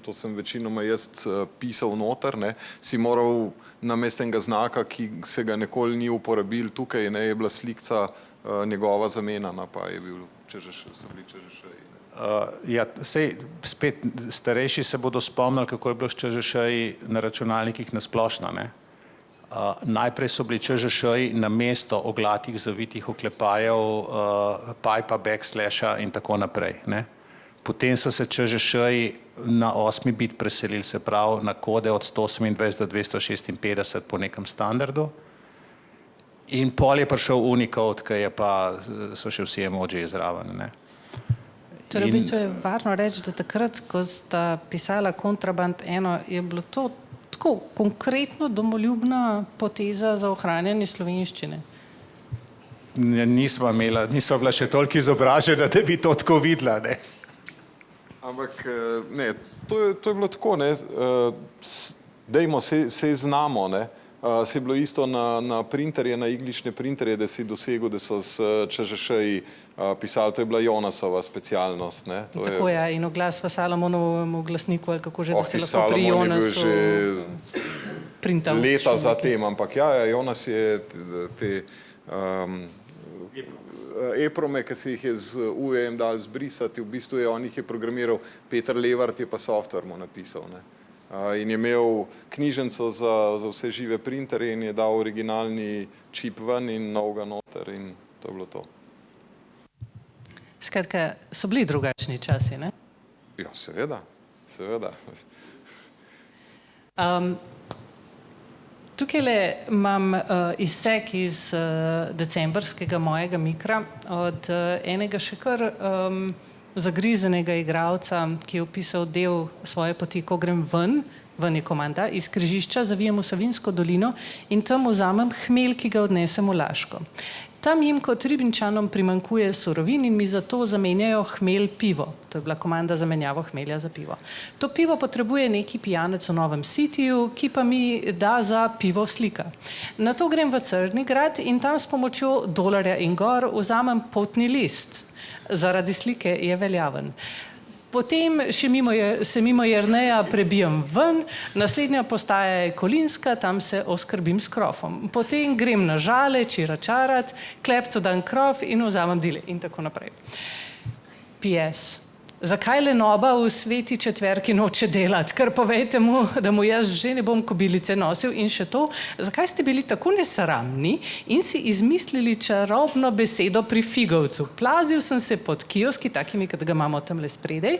to sem večinoma jaz pisal noter, ne? Si moral namesto enega znaka, ki se ga nikoli ni uporabil tukaj, ne, je bila slikca njegova zamenjana, pa je bil ČŽŠ, so bili ČŽŠ. Ja, sej spet starejši se bodo spomnili, kako je bilo s ČŽŠ-ji na računalnikih nasplošno, ne. Najprej so bili ČŽŠ-ji na mesto oglatih zavitih oklepajev, pipa, backslasha in tako naprej, ne. Potem so se ČŽŠ-ji na 8 bit preselili, se pravi na kode od 128 do 256 po nekem standardu. In pol je prišel Unicode, ki je pa, so še vsi emoji zraven, ne. Torej, v bistvu je varno reči, da takrat, ko sta pisala Kontraband 1, je bilo to tako konkretno domoljubna poteza za ohranjanje slovenščine. Nisva bila še toliko izobražena, da bi to tako videla, ne. Ampak, ne, to je bilo tako, ne, dejmo, se znamo, ne. Se je bilo isto na printerje, na iglične printerje, da si dosegel, da so s ČŽŠ-ji pisali, to je bila Jonasova specialnost, ne. Tako je, in oglas v Salomonovem glasniku, ali kako že, da se lahko pri Jonasu printal. Leta za tem, ampak ja, Jonas je te EPROME, ki se jih je z UEM dal zbrisati, v bistvu on jih je programiral, Peter Levart je pa software mu napisal, ne. In je imel knjižnico za vse žive printerje in je dal originalni čip ven in novega noter in to je bilo to. Skratka, so bili drugačni časi, ne? Ja, seveda. Tukaj imam izsek iz decembrskega mojega mikra od enega še kar zagrizenega igralca, ki je opisal del svoje poti, ko grem ven je komanda, iz križišča zavijem v Savinjsko dolino in tam vzamem hmelj, ki ga odnesem v Laško. Tam jim kot Ribničanom primanjkuje surovin in mi zato zamenjajo hmelj pivo. To je bila komanda za menjavo hmelja za pivo. To pivo potrebuje neki pijanec v Novem Sitiju, ki pa mi da za pivo slika. Na to grem v Crnigrad in tam s pomočjo dolarja in gor vzamem potni list. Zaradi slike je veljaven. Potem se mimo Jerneja prebijem ven, naslednja postaja je Kolinska, tam se oskrbim s krofom. Potem grem na Žale, čiračarat, klepcu dan krof in vzamem dile in tako naprej. PS. Zakaj lenoba v sveti četverki noče delati? Ker povejte mu, da mu jaz že ne bom kobilice nosil in še to. Zakaj ste bili tako nesramni in si izmislili čarobno besedo pri figovcu? Plazil sem se pod kioski, takimi, kot ga imamo tamle spredaj,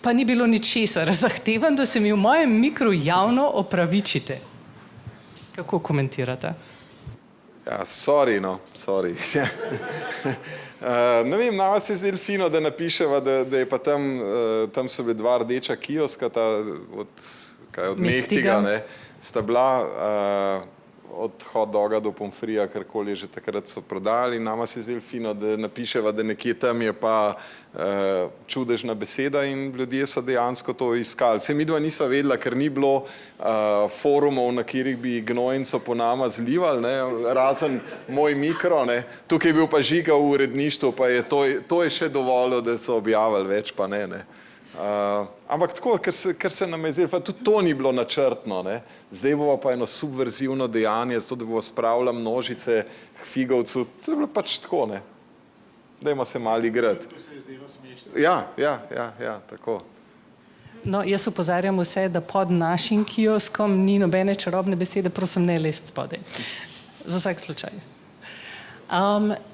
pa ni bilo ničesar. Zahtevam, da se mi v mojem mikru javno opravičite. Kako komentirate? Ja, sorry. Ne vem, nama se je zdelo fino, da napiševa, da je pa tam so bile dva rdeča kioska, od Mehtiga, sta bila od hot doga do pomfrija, karkoli že takrat so prodali. Nama se je zdelo fino, da napiševa, da nekje tam je pa čudežna beseda in ljudje so dejansko to iskali. Se midva nisva vedela, ker ni bilo forumov, na katerih bi gnojnico po nama zlivali, razen moj mikro. Tukaj je bil pa Žiga v uredništvu, pa je to je še dovolj, da so objavili, več pa ne. Ampak tako, ker se nam je zdelo, tudi to ni bilo načrtno. Zdaj bova pa eno subverzivno dejanje, zato da bova spravila množice k figovcu. To je bilo pač tako, Dajmo se malo igrati. Ja, tako. No, jaz opozarjam vse, da pod našim kioskom ni nobene čarobne besede, prosim, ne lest spodaj. Za vsak slučaj.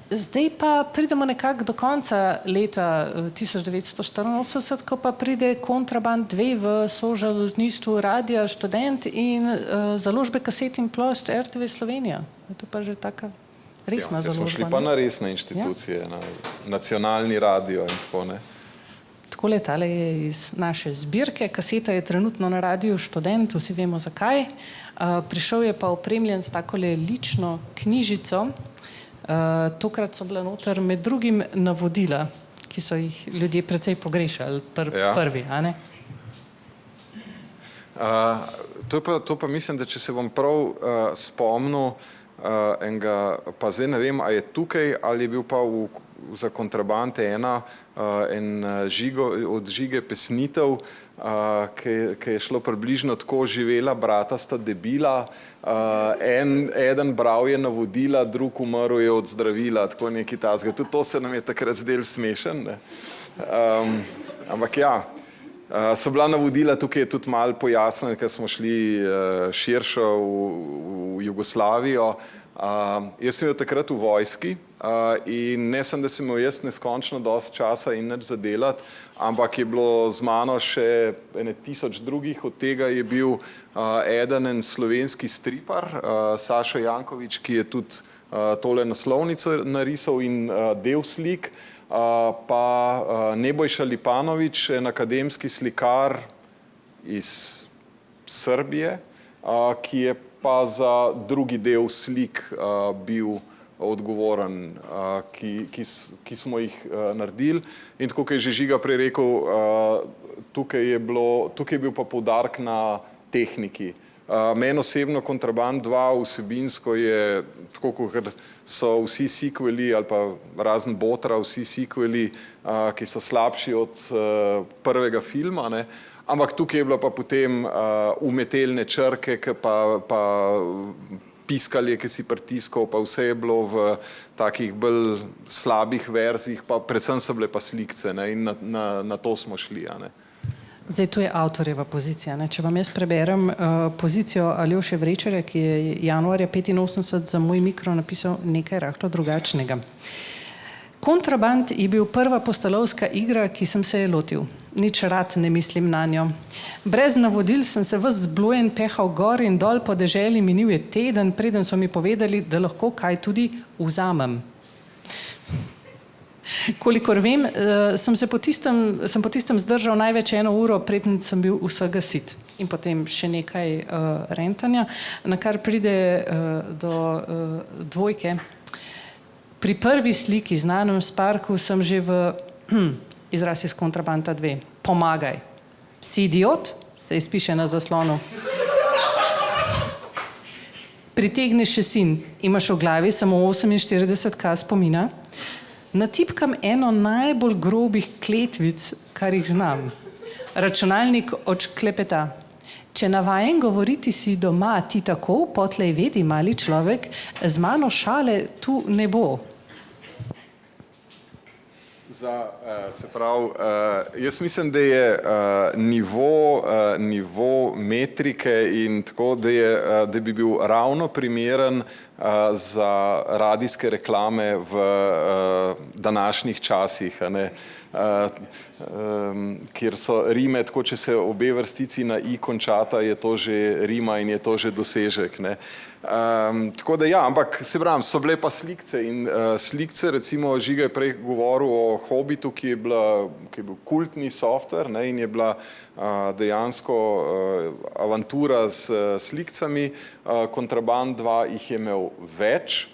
Zdaj pa pridemo nekako do konca leta 1984, ko pa pride Kontraband 2 v sozaložništvu Radia Študent in založbe kaset in plošč RTV Slovenija. To pa že taka resna založba. Smo šli pa na resne inštitucije, na nacionalni radio in tako, Takole, tale je iz naše zbirke. Kaseta je trenutno na Radiu Študent, vsi vemo zakaj. Prišel je pa opremljen s takole lično knjižico. Tokrat so bila noter med drugim navodila, ki so jih ljudje precej pogrešali prvi, a ne? To pa mislim, da če se bom prav spomnil enega, pa zdaj ne vem, a je tukaj ali je bil pa za Kontraband 1 en od Žige pesnitev, ki je šlo približno tako: živela brata sta debila, eden bral je navodila, drug umrl je od zdravila, tako nekaj takega. Tudi to se nam je takrat zdelo smešen. Ampak ja, so bila navodila, tukaj je tudi malo pojasnjeno, ker smo šli širše v Jugoslavijo. Jaz sem bil takrat v vojski in ne sem, da sem imel jaz neskončno dosti časa in nič za delati, ampak je bilo z mano še 1000 drugih, od tega je bil en slovenski stripar, Saša Jankovič, ki je tudi tole naslovnico narisal in del slik, pa Nebojša Lipanovič, en akademski slikar iz Srbije, ki je pa za drugi del slik bil odgovoren, ki smo jih naredili. In tako, kot je že Žiga prej rekel, tukaj je bil pa poudarek na tehniki. Meni osebno Kontraband 2 vsebinsko je, tako kot so vsi sequeli ali pa razen Botra, vsi sequeli, ki so slabši od prvega filma, ampak tukaj je bilo pa potem umetelne črke, pa piskalje, ki si pritiskal, pa vse je bilo v takih bolj slabih verzih, pa predvsem so bile pa slikce in na to smo šli. Zdaj, tu je avtorjeva pozicija. Če vam jaz preberem pozicijo Aljoše Vrečerja, ki je januarja 1985 za moj mikro napisal nekaj rahlo drugačnega. Kontraband je bil prva postolovska igra, ki sem se je lotil. Nič rad ne mislim na njo. Brez navodil sem se ves zblojen pehal gor in dol po deželi, minil je teden, preden so mi povedali, da lahko kaj tudi vzamem. Kolikor vem, sem po tistem zdržal največ 1 uro, preden sem bil vsega sit. In potem še nekaj rentanja, na kar pride do dvojke. Pri prvi sliki, znanem Sparku, sem že v izraz iz Kontrabanda 2. Pomagaj. Si idiot? Se izpiše na zaslonu. Pritegni še sin. Imaš v glavi samo 48K spomina. Natipkam eno najbolj grobih kletvic, kar jih znam. Računalnik odšklepeta. Če navajen govoriti si doma, ti tako, potlej vedi, mali človek, z mano šale tu ne bo. Se pravi, jaz mislim, da je nivo metrike in tako, da bi bil ravno primeren za radijske reklame v današnjih časih, kjer so rime, tako če se obe vrstici na i končata, je to že rima in je to že dosežek. Tako da ja, ampak se pravim, so bile pa slikce in slikce, recimo Žiga je prej govoril o Hobbitu, ki je bil kultni softver in je bila dejansko avantura s slikcami. Kontraband 2 jih je imel več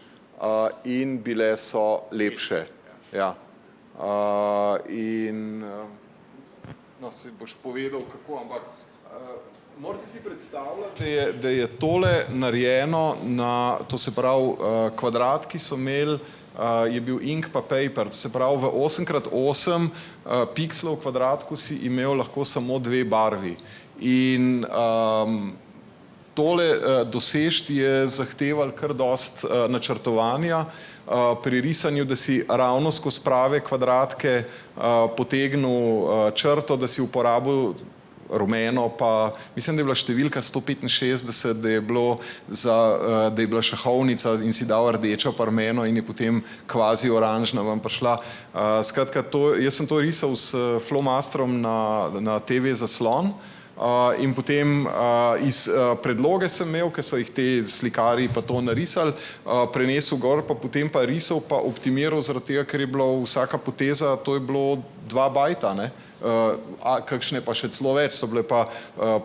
in bile so lepše. Ja. In no, se boš povedal kako, ampak morate si predstavljati, da je tole narejeno na, to se pravi, kvadrat, ki so imeli, je bil ink pa paper, to se pravi v 8x8 pikslov kvadratku si imel lahko samo 2 barvi. In tole dosežti je zahteval kar dost načrtovanja pri risanju, da si ravno skozi prave kvadratke potegnil črto, da si uporabil rumeno, pa mislim, da je bila številka 165, da je bila šahovnica in si dal rdečo pa rumeno in je potem kvazi oranžna vam prišla. Skratka, jaz sem to risal s Flowmasterom na TV zaslon in potem iz predloge sem imel, ker so jih te slikari pa to narisali, prenesel gor, pa potem pa risal, pa optimiral zaradi tega, ker je bilo vsaka poteza, to je bilo 2 bajta, kakšne pa še celo več, so bile pa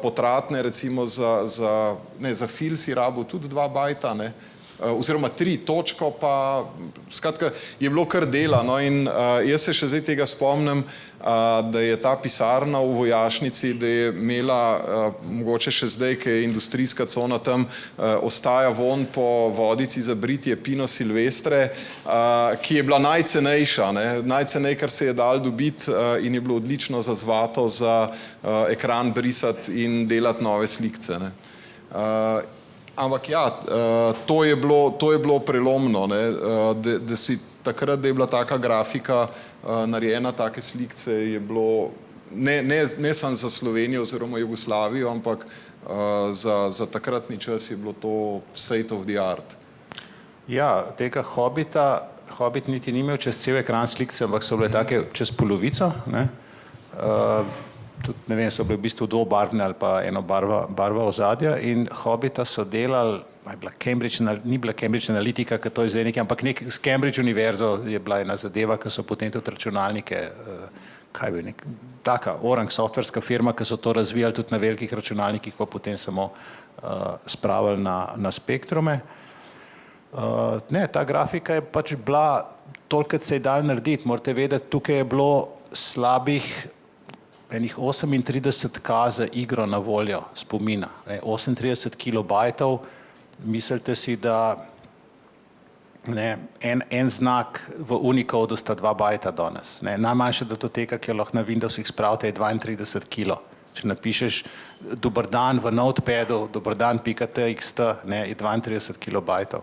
potratne, recimo za fil si rabil tudi 2 bajta, oziroma 3 točko, pa skratka je bilo kar dela, in jaz se še zdaj tega spomnim, da je ta pisarna v vojašnici, da je imela, mogoče še zdaj, ker je industrijska cona tam, ostaja von po vodici za britje Pino Silvestre, ki je bila najcenejša, najcenej, kar se je dal dobiti in je bilo odlično za zvato, za ekran brisati in delati nove slikce. Ampak ja, to je bilo prelomno, da si takrat, da je bila taka grafika narejena, take slikce je bilo, ne samo za Slovenijo oziroma Jugoslavijo, ampak za takratni čas je bilo to state of the art. Ja, tega Hobbit niti ni imel čez cel ekran slikce, ampak so bile take čez polovico, tudi, ne vem, so bile v bistvu dvobarvne ali pa eno barva ozadja in Hobbita so delali, ni bila Cambridge Analytica, ker to je zdaj nekaj, ampak s Cambridge univerzo je bila ena zadeva, ki so potem tudi računalnike, kaj bi taka Orang softverska firma, ki so to razvijali tudi na velikih računalnikih, pa potem samo spravili na spektrume. Ne, ta grafika je pač bila toliko, kot se je dal narediti, morate vedeti, tukaj je bilo slabih enih 38K za igro na voljo spomina, 38 kilobajtov, mislite si, da en znak v Unicodu sta 2 bajta danes. Najmanjša datoteka, ki jo lahko na Windowsih spravite, je 32 kilo. Če napišeš dober dan v notepadu, doberdan.txt, je 32 kilobajtov.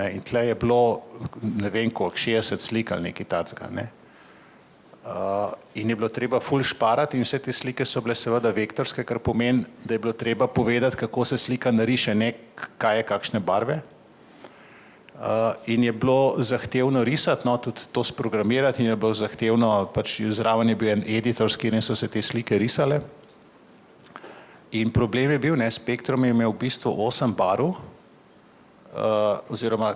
In tle je bilo, ne vem koliko, 60 slik ali nekaj takega. In je bilo treba ful šparati in vse te slike so bile seveda vektorske, kar pomeni, da je bilo treba povedati, kako se slika nariše, ne kaj je kakšne barve. in je bilo zahtevno risati, no, tudi to sprogramirati in je bilo zahtevno, pač zraven je bil en editor, s katerim so se te slike risale. In problem je bil, ne, Spektrum je imel v bistvu 8 barv, oziroma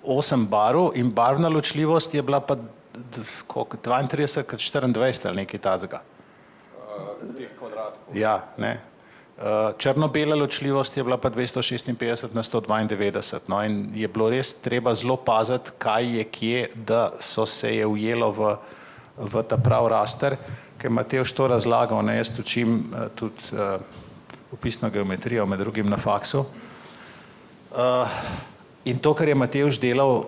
8 barv in barvna ločljivost je bila pa 32x24 ali nekaj takega. Teh kvadratkov. Ja, ne. Črno-bela ločljivost je bila pa 256x192, no, in je bilo res treba zelo paziti, kaj je kje, da se je ujelo v ta prav raster, ker Matevž to razlagal, ne, jaz učim tudi opisno geometrijo, med drugim na faksu. In to, kar je Matevž delal,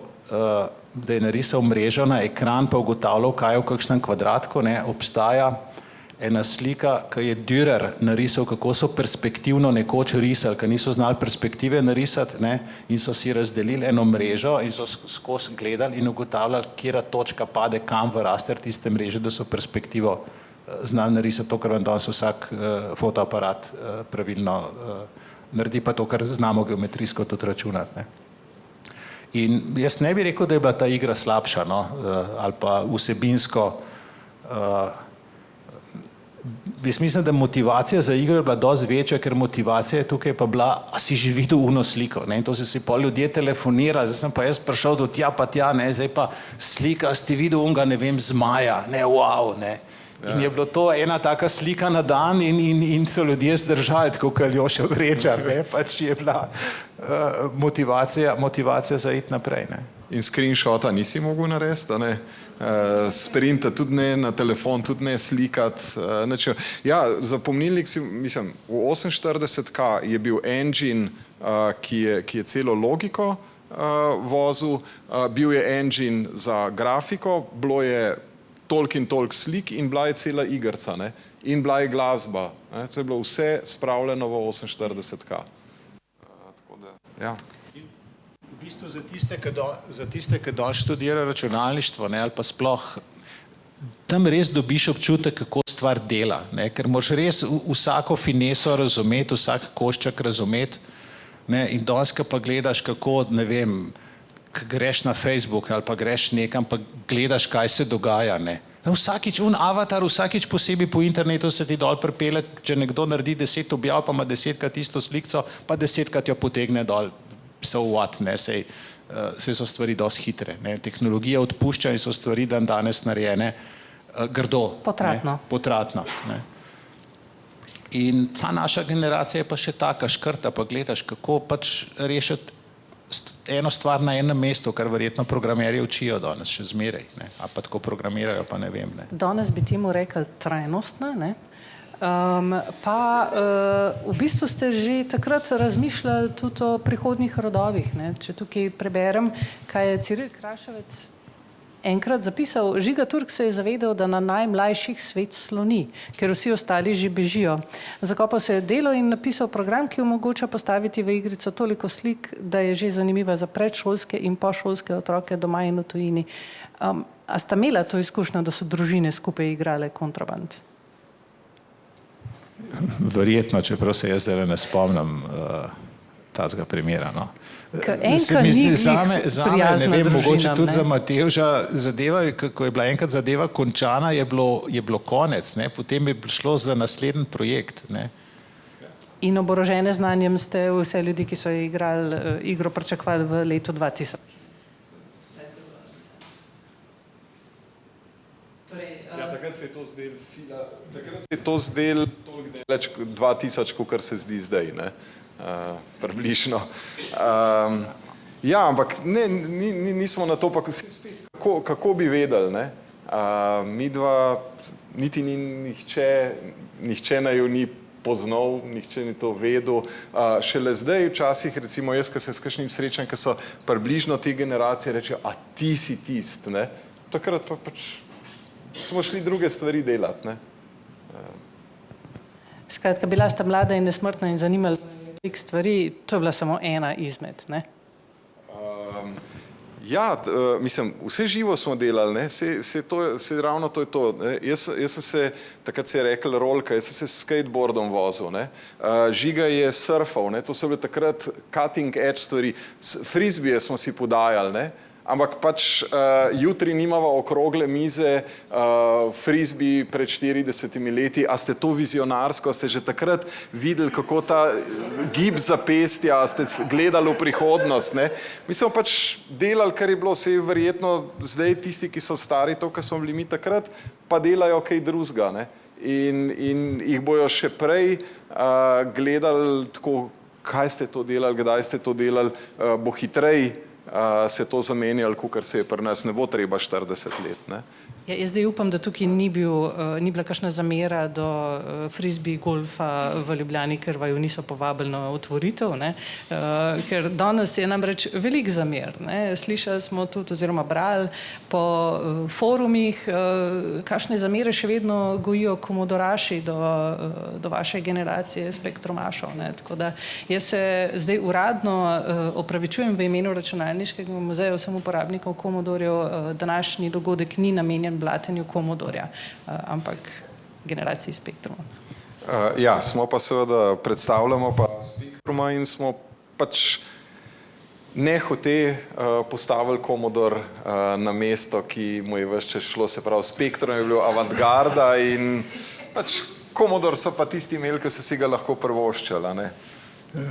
da je narisal mrežo na ekran, pa ugotavljal, kaj je v kakšnem kvadratku, ne, obstaja ena slika, ki je Dürer narisal, kako so perspektivno nekoč risali, ker niso znali perspektive narisati, ne, in so si razdelili eno mrežo in so skozi gledali in ugotavljali, kjera točka pade kam v raster tiste mreže, da so perspektivo znali narisati to, kar vam danes vsak fotoaparat pravilno naredi, pa to, kar znamo geometrijsko tudi računati, ne. In jaz ne bi rekel, da je bila ta igra slabša, no, ali pa vsebinsko. Jaz mislim, da motivacija za igro je bila dosti večja, ker motivacija je tukaj pa bila, a si že videl uno sliko, ne, in to se si pol ljudje telefonira, zdaj sem pa jaz prišel do tja pa tja, ne, zdaj pa slika, ste videl unga, ne vem, zmaja, ne, wow, ne. In je bilo to ena taka slika na dan in so ljudje zdržali, tako kot Aljoša Vrečar, ne, pač je bila motivacija za iti naprej, ne. In screenshota nisi mogel narediti, a ne? Sprinta tudi ne, na telefon tudi ne slikati. Ja, zapomnilnik si, mislim, v 48K je bil engine, ki je celo logiko vozil, bil je engine za grafiko, bilo je toliko in toliko slik in bila je cela igrca, ne? In bila je glasba, ne? To je bilo vse spravljeno v 48K. Tako da, ja. V bistvu za tiste, ki danes študirajo računalništvo, ne, ali pa sploh, tam res dobiš občutek, kako stvar dela, ne, ker moraš res vsako fineso razumeti, vsak košček razumeti, ne, in danes, ko pa gledaš, kako, ne vem, greš na Facebook ali pa greš nekam, pa gledaš, kaj se dogaja, ne. Vsakič avatar, vsakič posebej po internetu se ti dol pripelje, če nekdo naredi 10 objav, pa ima 10krat isto slikco, pa 10krat jo potegne dol. So what, ne, sej so stvari dosti hitre, ne, tehnologija odpušča in so stvari danes narejene grdo. Potratno. Potratno, ne. In ta naša generacija je pa še taka škrta, pa gledaš, kako pač rešiti eno stvar na enem mestu, kar verjetno programerji učijo danes še zmeraj, ne, a pa tako programirajo, pa ne vem, ne. Danes bi temu rekli trajnostna, ne. V bistvu ste že takrat razmišljali tudi o prihodnjih rodovih, ne. Če tukaj preberem, kaj je Ciril Kraševec enkrat zapisal, Žiga Turk se je zavedal, da na najmlajših svet sloni, ker vsi ostali že bežijo. Zakopal se je delo in napisal program, ki omogoča postaviti v igrico toliko slik, da je že zanimiva za predšolske in pošolske otroke doma in v tujini. A sta imela to izkušnjo, da so družine skupaj igrale kontraband? Verjetno, čeprav se jaz zdaj ne spomnim tazga primera, no. Enka ni prijazna ne vem, družinam, mogoče tudi ne? za Matevža zadeva, ko je bila enkrat zadeva končana, je bilo konec, ne, potem je šlo za naslednji projekt, ne. In oborožene znanjem ste vse ljudi, ki so igrali igro, pričakovali v letu 2000. Ja, takrat se je to zdelo sila, takrat se je to zdelo toliko daleč 2000, kot se zdi zdaj, ne, približno. Ja, ampak ne, nismo na to, pa spet, kako bi vedeli, ne, midva, niti ni nihče naju ni poznal, nihče ni to vedel, šele zdaj včasih, recimo jaz, ko se s kakšnim srečam, ko so približno te generacije, rečejo, a ti si tist, ne, takrat pa pač smo šli druge stvari delati, ne. Skratka, bila sta mlada in nesmrtna in zanimala veliko stvari, to je bila samo ena izmed, ne? Ja, mislim, vse živo smo delali, ne? Ravno to je to. Ne? Jaz sem se, takrat se je rekel rolka, jaz sem se s skateboardom vozil, ne? Žiga je surfal, ne? To so bile takrat cutting edge stvari, frisbije smo si podajali, ne? Ampak pač jutri nimava okrogle mize, frisbee pred 40 leti, a ste to vizionarsko, a ste že takrat videli, kako ta gib zapestja, a ste gledali v prihodnost, ne? Mi smo pač delali, kar je bilo vse verjetno zdaj tisti, ki so stari to, kar smo bili mi takrat, pa delajo kaj drugega, ne? In jih bojo še prej gledali tako, kaj ste to delali, kdaj ste to delali, bo hitrej se to zamenjali, kakor se je pri nas, ne bo treba 40 let. Ne? Ja, jaz zdaj upam, da tukaj ni bila kakšna zamera do frisbee golfa v Ljubljani, ker vaju niso povabili na otvoritev, ne? Ker danes je namreč veliko zamer. Ne? Slišali smo tudi oziroma brali po forumih, kakšne zamere še vedno gojijo komodoraši do vaše generacije spektromašov. Ne? Tako da jaz se zdaj uradno opravičujem v imenu Računalniškega muzeja vsem uporabnikom Komodorjev, današnji dogodek ni namenjen blatenju Komodorja, ampak generaciji Spektruma. Ja, smo pa seveda, predstavljamo pa Spektruma in smo pač nehote postavili Commodore na mesto, ki mu je ves čas šlo, se pravi Spektrum je bil avantgarda in pač Commodore so pa tisti imeli, ki so si ga lahko prvoščali, ne?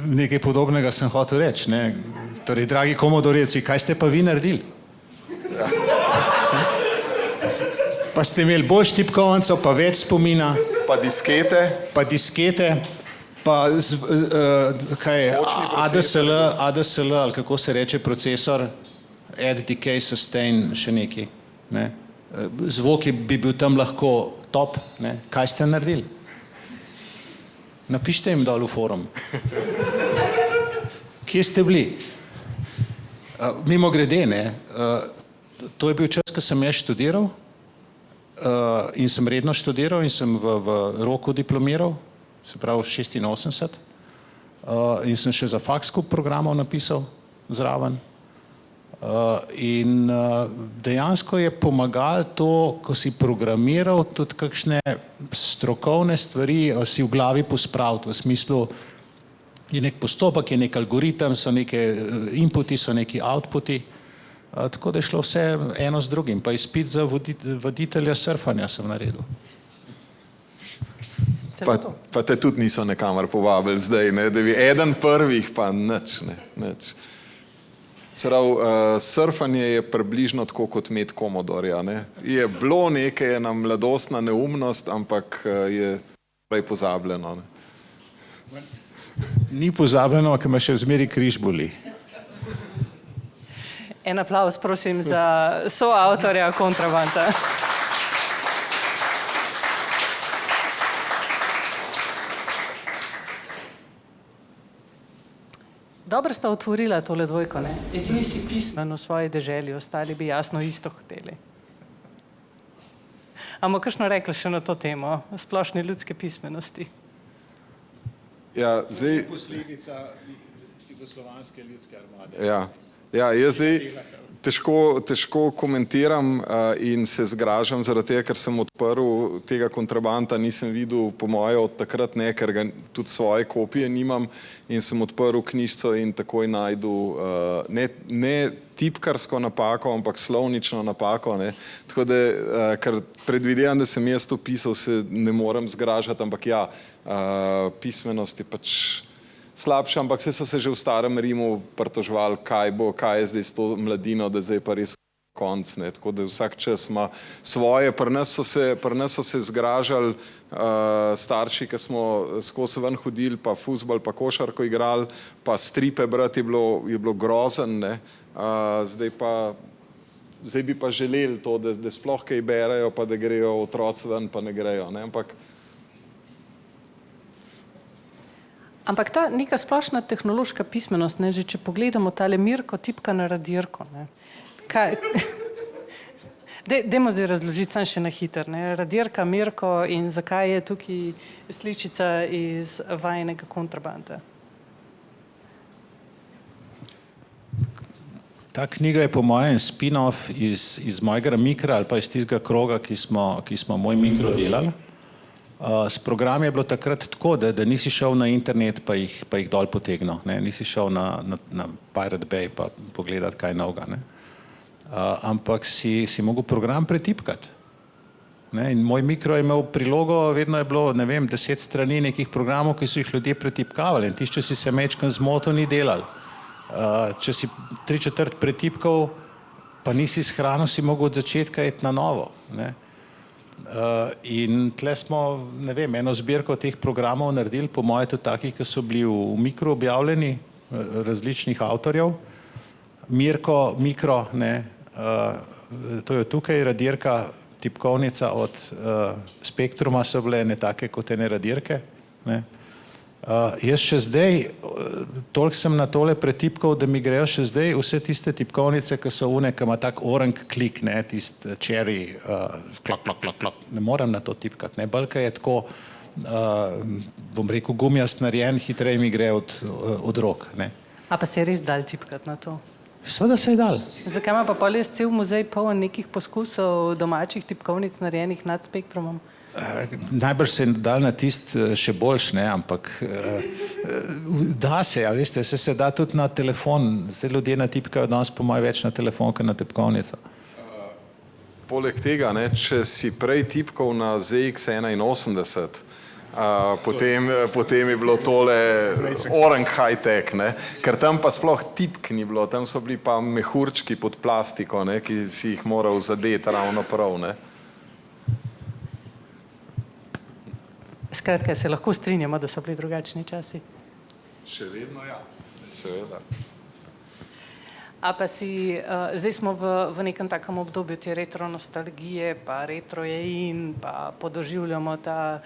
Nekaj podobnega sem hotel reči, ne? Torej, dragi komodorjeci, kaj ste pa vi naredili? Ja. Pa ste imeli bolj štipkovnico, pa več spomina. Pa diskete. Pa kaj, ADSL, ali kako se reče, procesor, add, decay, sustain, še neki. Ne? Zvok bi bil tam lahko top. Ne? Kaj ste naredili? Napište jim dol v forum. Kje ste bili? Mimo grede, ne? To je bil čas, ko sem jaz študiral in sem redno študiral in sem v roku diplomiral, se pravi 86, in sem še za fakskup programov napisal zraven. In dejansko je pomagalo to, ko si programiral tudi kakšne strokovne stvari, si v glavi pospraviti, v smislu je nek postopek, je nek algoritem, so neke inputi, so neki outputi, tako da je šlo vse eno z drugim, pa izpit za voditelja surfanja sem naredil. Pa te tudi niso nekamor povabili zdaj, ne, da bi eden prvih, pa nič, ne, nič. Surfanje je približno tako kot med Komodorja, ne. Je bilo nekaj, ena mladostna neumnost, ampak je prej pozabljeno, ne. Ni pozabljeno, ker me še vzmeri križ boli. En aplavz, prosim, za soavtorja Kontrabanda. Dobro sta otvorila tole dvojko, ne? Edini si pismen v svoji deželi, ostali bi jasno isto hoteli. Amo kakšno rekli še na to temo, splošne ljudske pismenosti? Ja, zdaj... Posledica jugoslovanske ljudske armade. Ja, jaz zdaj težko komentiram in se zgražam zaradi tega, ker sem odprl tega kontrabanda, nisem videl po moje od takrat ne, ker ga tudi svoje kopije nimam in sem odprl knjižico in takoj najdu ne tipkarsko napako, ampak slovnično napako, ne. Tako da, ker predvidevam, da sem jaz to pisal, se ne morem zgražati, ampak ja, pismenost je pač slabša, ampak vse so se že v starem Rimu pritoževali, kaj je zdaj s to mladino, da zdaj pa res konc, ne, tako da vsak čas ima svoje, pri nas so se zgražali starši, ki smo skozi ven hodili, pa fuzbal, pa košarko igrali, pa stripe brati je bilo grozen, ne, zdaj bi pa želeli to, da sploh kaj berajo, pa da grejo otroci ven, pa ne grejo, ne, Ampak ta neka splošna tehnološka pismenost, ne, že če pogledamo tale Mirko tipka na radirko, ne, dajmo zdaj razložiti sam še na hiter, ne, radirka, Mirko in zakaj je tukaj sličica iz vajinega Kontrabanda? Ta knjiga je po mojem spin-off iz mojega mikra ali pa iz tistega kroga, ki smo moj mikro delali. S programi je bilo takrat tako, da nisi šel na internet pa jih dol potegnil, ne? Nisi šel na Pirate Bay pa pogledati kaj novega, ne? Ampak si mogel program pretipkati. Ne? In moj mikro je imel prilogo, vedno je bilo, ne vem, 10 strani nekih programov, ki so jih ljudje pretipkavali in tisti, če si se mečkan zmotil, ni delal. Če si 3/4 pretipkal, pa nisi shranil, si mogel od začetka iti na novo, ne? In tle smo, ne vem, eno zbirko teh programov naredili, po moje tudi takih, ki so bili v mikro objavljeni, različnih avtorjev. Mikro, ne, to je tukaj radirka, tipkovnica od Spektruma so bile ne take kot ene radirke, ne. Jaz še zdaj, toliko sem na tole pretipkal, da mi grejo še zdaj vse tiste tipkovnice, ki so une, ki ima tak orang klik, ne, tist cherry, klok, ne morem na to tipkati, ne, balka je tako, bom rekel, gumijast narejen, hitreje mi gre od rok, ne. A pa se je res dal tipkati na to? Seveda se je dal. Zakaj ima pa pol cel muzej poln nekih poskusov domačih tipkovnic narejenih nad Spektrumom? Najbrž se je dal na tist še boljš, ne, ampak da se, a veste, se da tudi na telefon, se ljudje natipkajo danes po moje več na telefon, kot na tipkovnico. Poleg tega, ne, če si prej tipkal na ZX81, potem je bilo tole orang high-tech, ne, ker tam pa sploh tipk ni bilo, tam so bili pa mehurčki pod plastiko, ne, ki si jih moral zadeti ravno prav, ne. Skratka, se lahko strinjamo, da so bili drugačni časi? Še vedno ja, seveda. A pa zdaj smo v nekem takem obdobju te retro nostalgije, pa retro je in, pa podoživljamo ta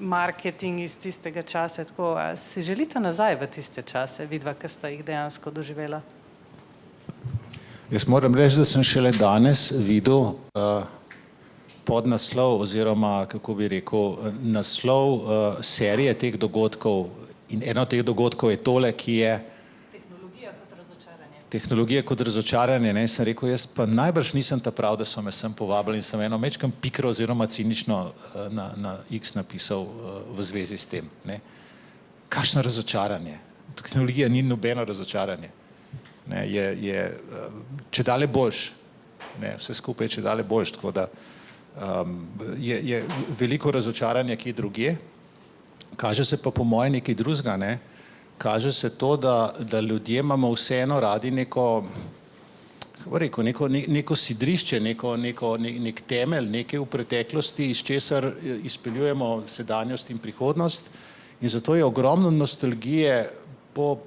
marketing iz tistega časa, tako, a si želite nazaj v tiste čase, vidva, ki sta jih dejansko doživela? Jaz moram reči, da sem šele danes videl podnaslov oziroma, kako bi rekel, naslov serije teh dogodkov in eno od teh dogodkov je tole, ki je Tehnologija kot razočaranje, ne, sem rekel, jaz pa najbrž nisem ta prav, da so me sem povabili in sem eno mečkam pikro oziroma cinično na X napisal v zvezi s tem, ne. Kakšno razočaranje? Tehnologija ni nobeno razočaranje, ne, je čedalje boljš, ne, vse skupaj je čedalje boljš, tako da je veliko razočaranja kje drugje, kaže se pa po moje nekaj drugega, ne, kaže se to, da ljudje imamo vseeno radi neko sidrišče, nek temelj, nekaj v preteklosti, iz česar izpeljujemo sedanjost in prihodnost in zato je ogromno nostalgije po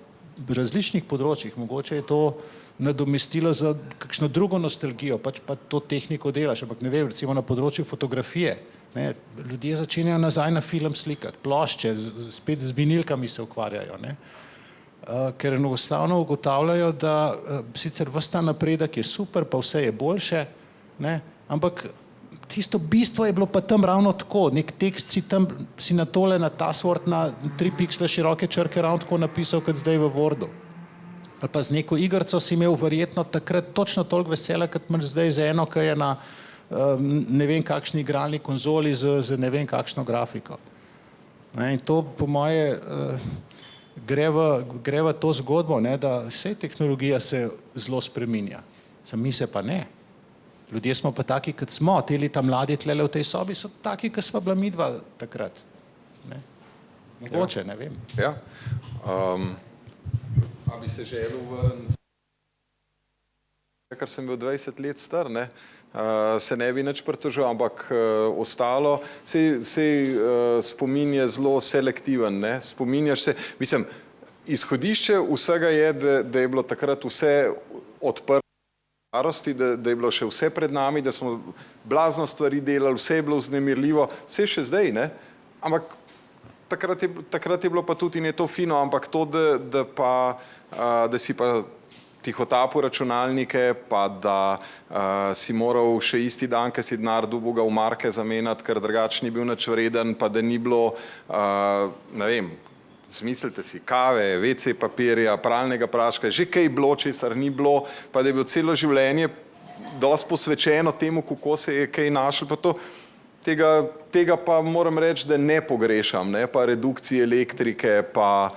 različnih področjih, mogoče je to nadomestilo za kakšno drugo nostalgijo, pač pa to tehniko delaš, ampak ne vem, recimo na področju fotografije, ne, ljudje začenjajo nazaj na film slikati, plošče, spet z vinilkami se ukvarjajo, ne, ker enostavno ugotavljajo, da sicer ves ta napredek je super, pa vse je boljše, ne, ampak tisto bistvo je bilo pa tam ravno tako, nek tekst si tam, si na tole, na Tassword, na 3 piksle široke črke ravno tako napisal, kot zdaj v Wordu. Ali pa z neko igrico si imel verjetno takrat točno toliko vesela, kot imaš zdaj za eno, ki je na ne vem kakšni igralni konzoli z ne vem kakšno grafiko. In to po moje gre v to zgodbo, ne, da vse tehnologija se zelo spreminja, mi se pa ne. Ljudje smo pa taki, kot smo, te leta mladi tlele v tej sobi so taki, kot sva bila midva takrat. Ne. Mogoče, ne vem. Ja. A bi se želel vrniti, ker sem bil 20 let star, ne, se ne bi nič pritoževal, ampak ostalo, sej spomin je zelo selektiven, ne, spominjaš se, mislim, izhodišče vsega je, da je bilo takrat vse odprto starosti, da je bilo še vse pred nami, da smo blazno stvari delali, vse je bilo vznemirljivo, vse še zdaj, ne, ampak takrat je bilo pa tudi in je to fino, ampak to, da si pa tihotapu računalnike, pa da si moral še isti dan, ko si denar dobil ga v marke zamenjati, ker drugače ni bil nič vreden, pa da ni bilo, ne vem, Zmislite si kave, WC papirja, pralnega praška, že kaj bilo, česar ni bilo, pa da je bilo celo življenje dosti posvečeno temu, kako se je kaj našlo, pa to, tega pa moram reči, da ne pogrešam, ne, pa redukcije elektrike, pa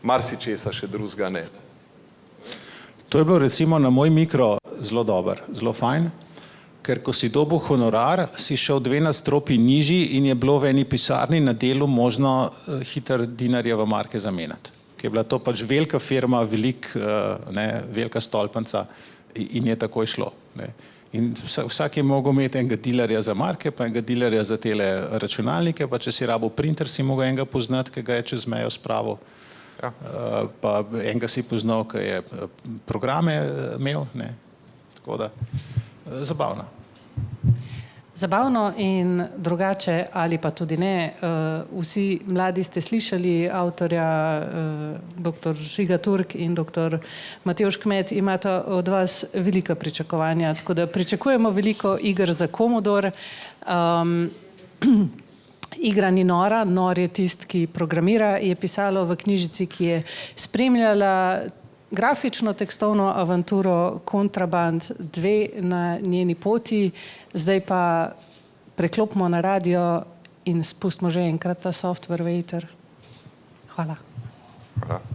marsičesa še drugega ne. To je bilo recimo na moj mikro zelo dober, zelo fajn, ker ko si dobil honorar, si šel 2 nadstropji nižji in je bilo v eni pisarni na delu možno hitro dinarjeve marke zamenjati. Ker je bila to pač velika firma, velika stolpnica in je takoj šlo. Ne. In vsak je mogel imeti enega dilerja za marke, pa enega dilerja za tele računalnike, pa če si rabo printer, si mogel enega poznati, ki ga je čez mejo spravil. Ja. Pa enega si poznal, ki je programe imel. Ne. Tako da, zabavno. Zabavno in drugače, ali pa tudi ne. Vsi mladi ste slišali avtorja dr. Žiga Turk in dr. Matevž Kmet imata od vas velika pričakovanja, tako da pričakujemo veliko iger za Commodore. Igra ni nora, nor je tisti, ki programira, je pisalo v knjižici, ki je spremljala grafično tekstovno avanturo Kontraband 2 na njeni poti, zdaj pa preklopimo na radio in spustimo že enkrat ta software v eter. Hvala. Hvala.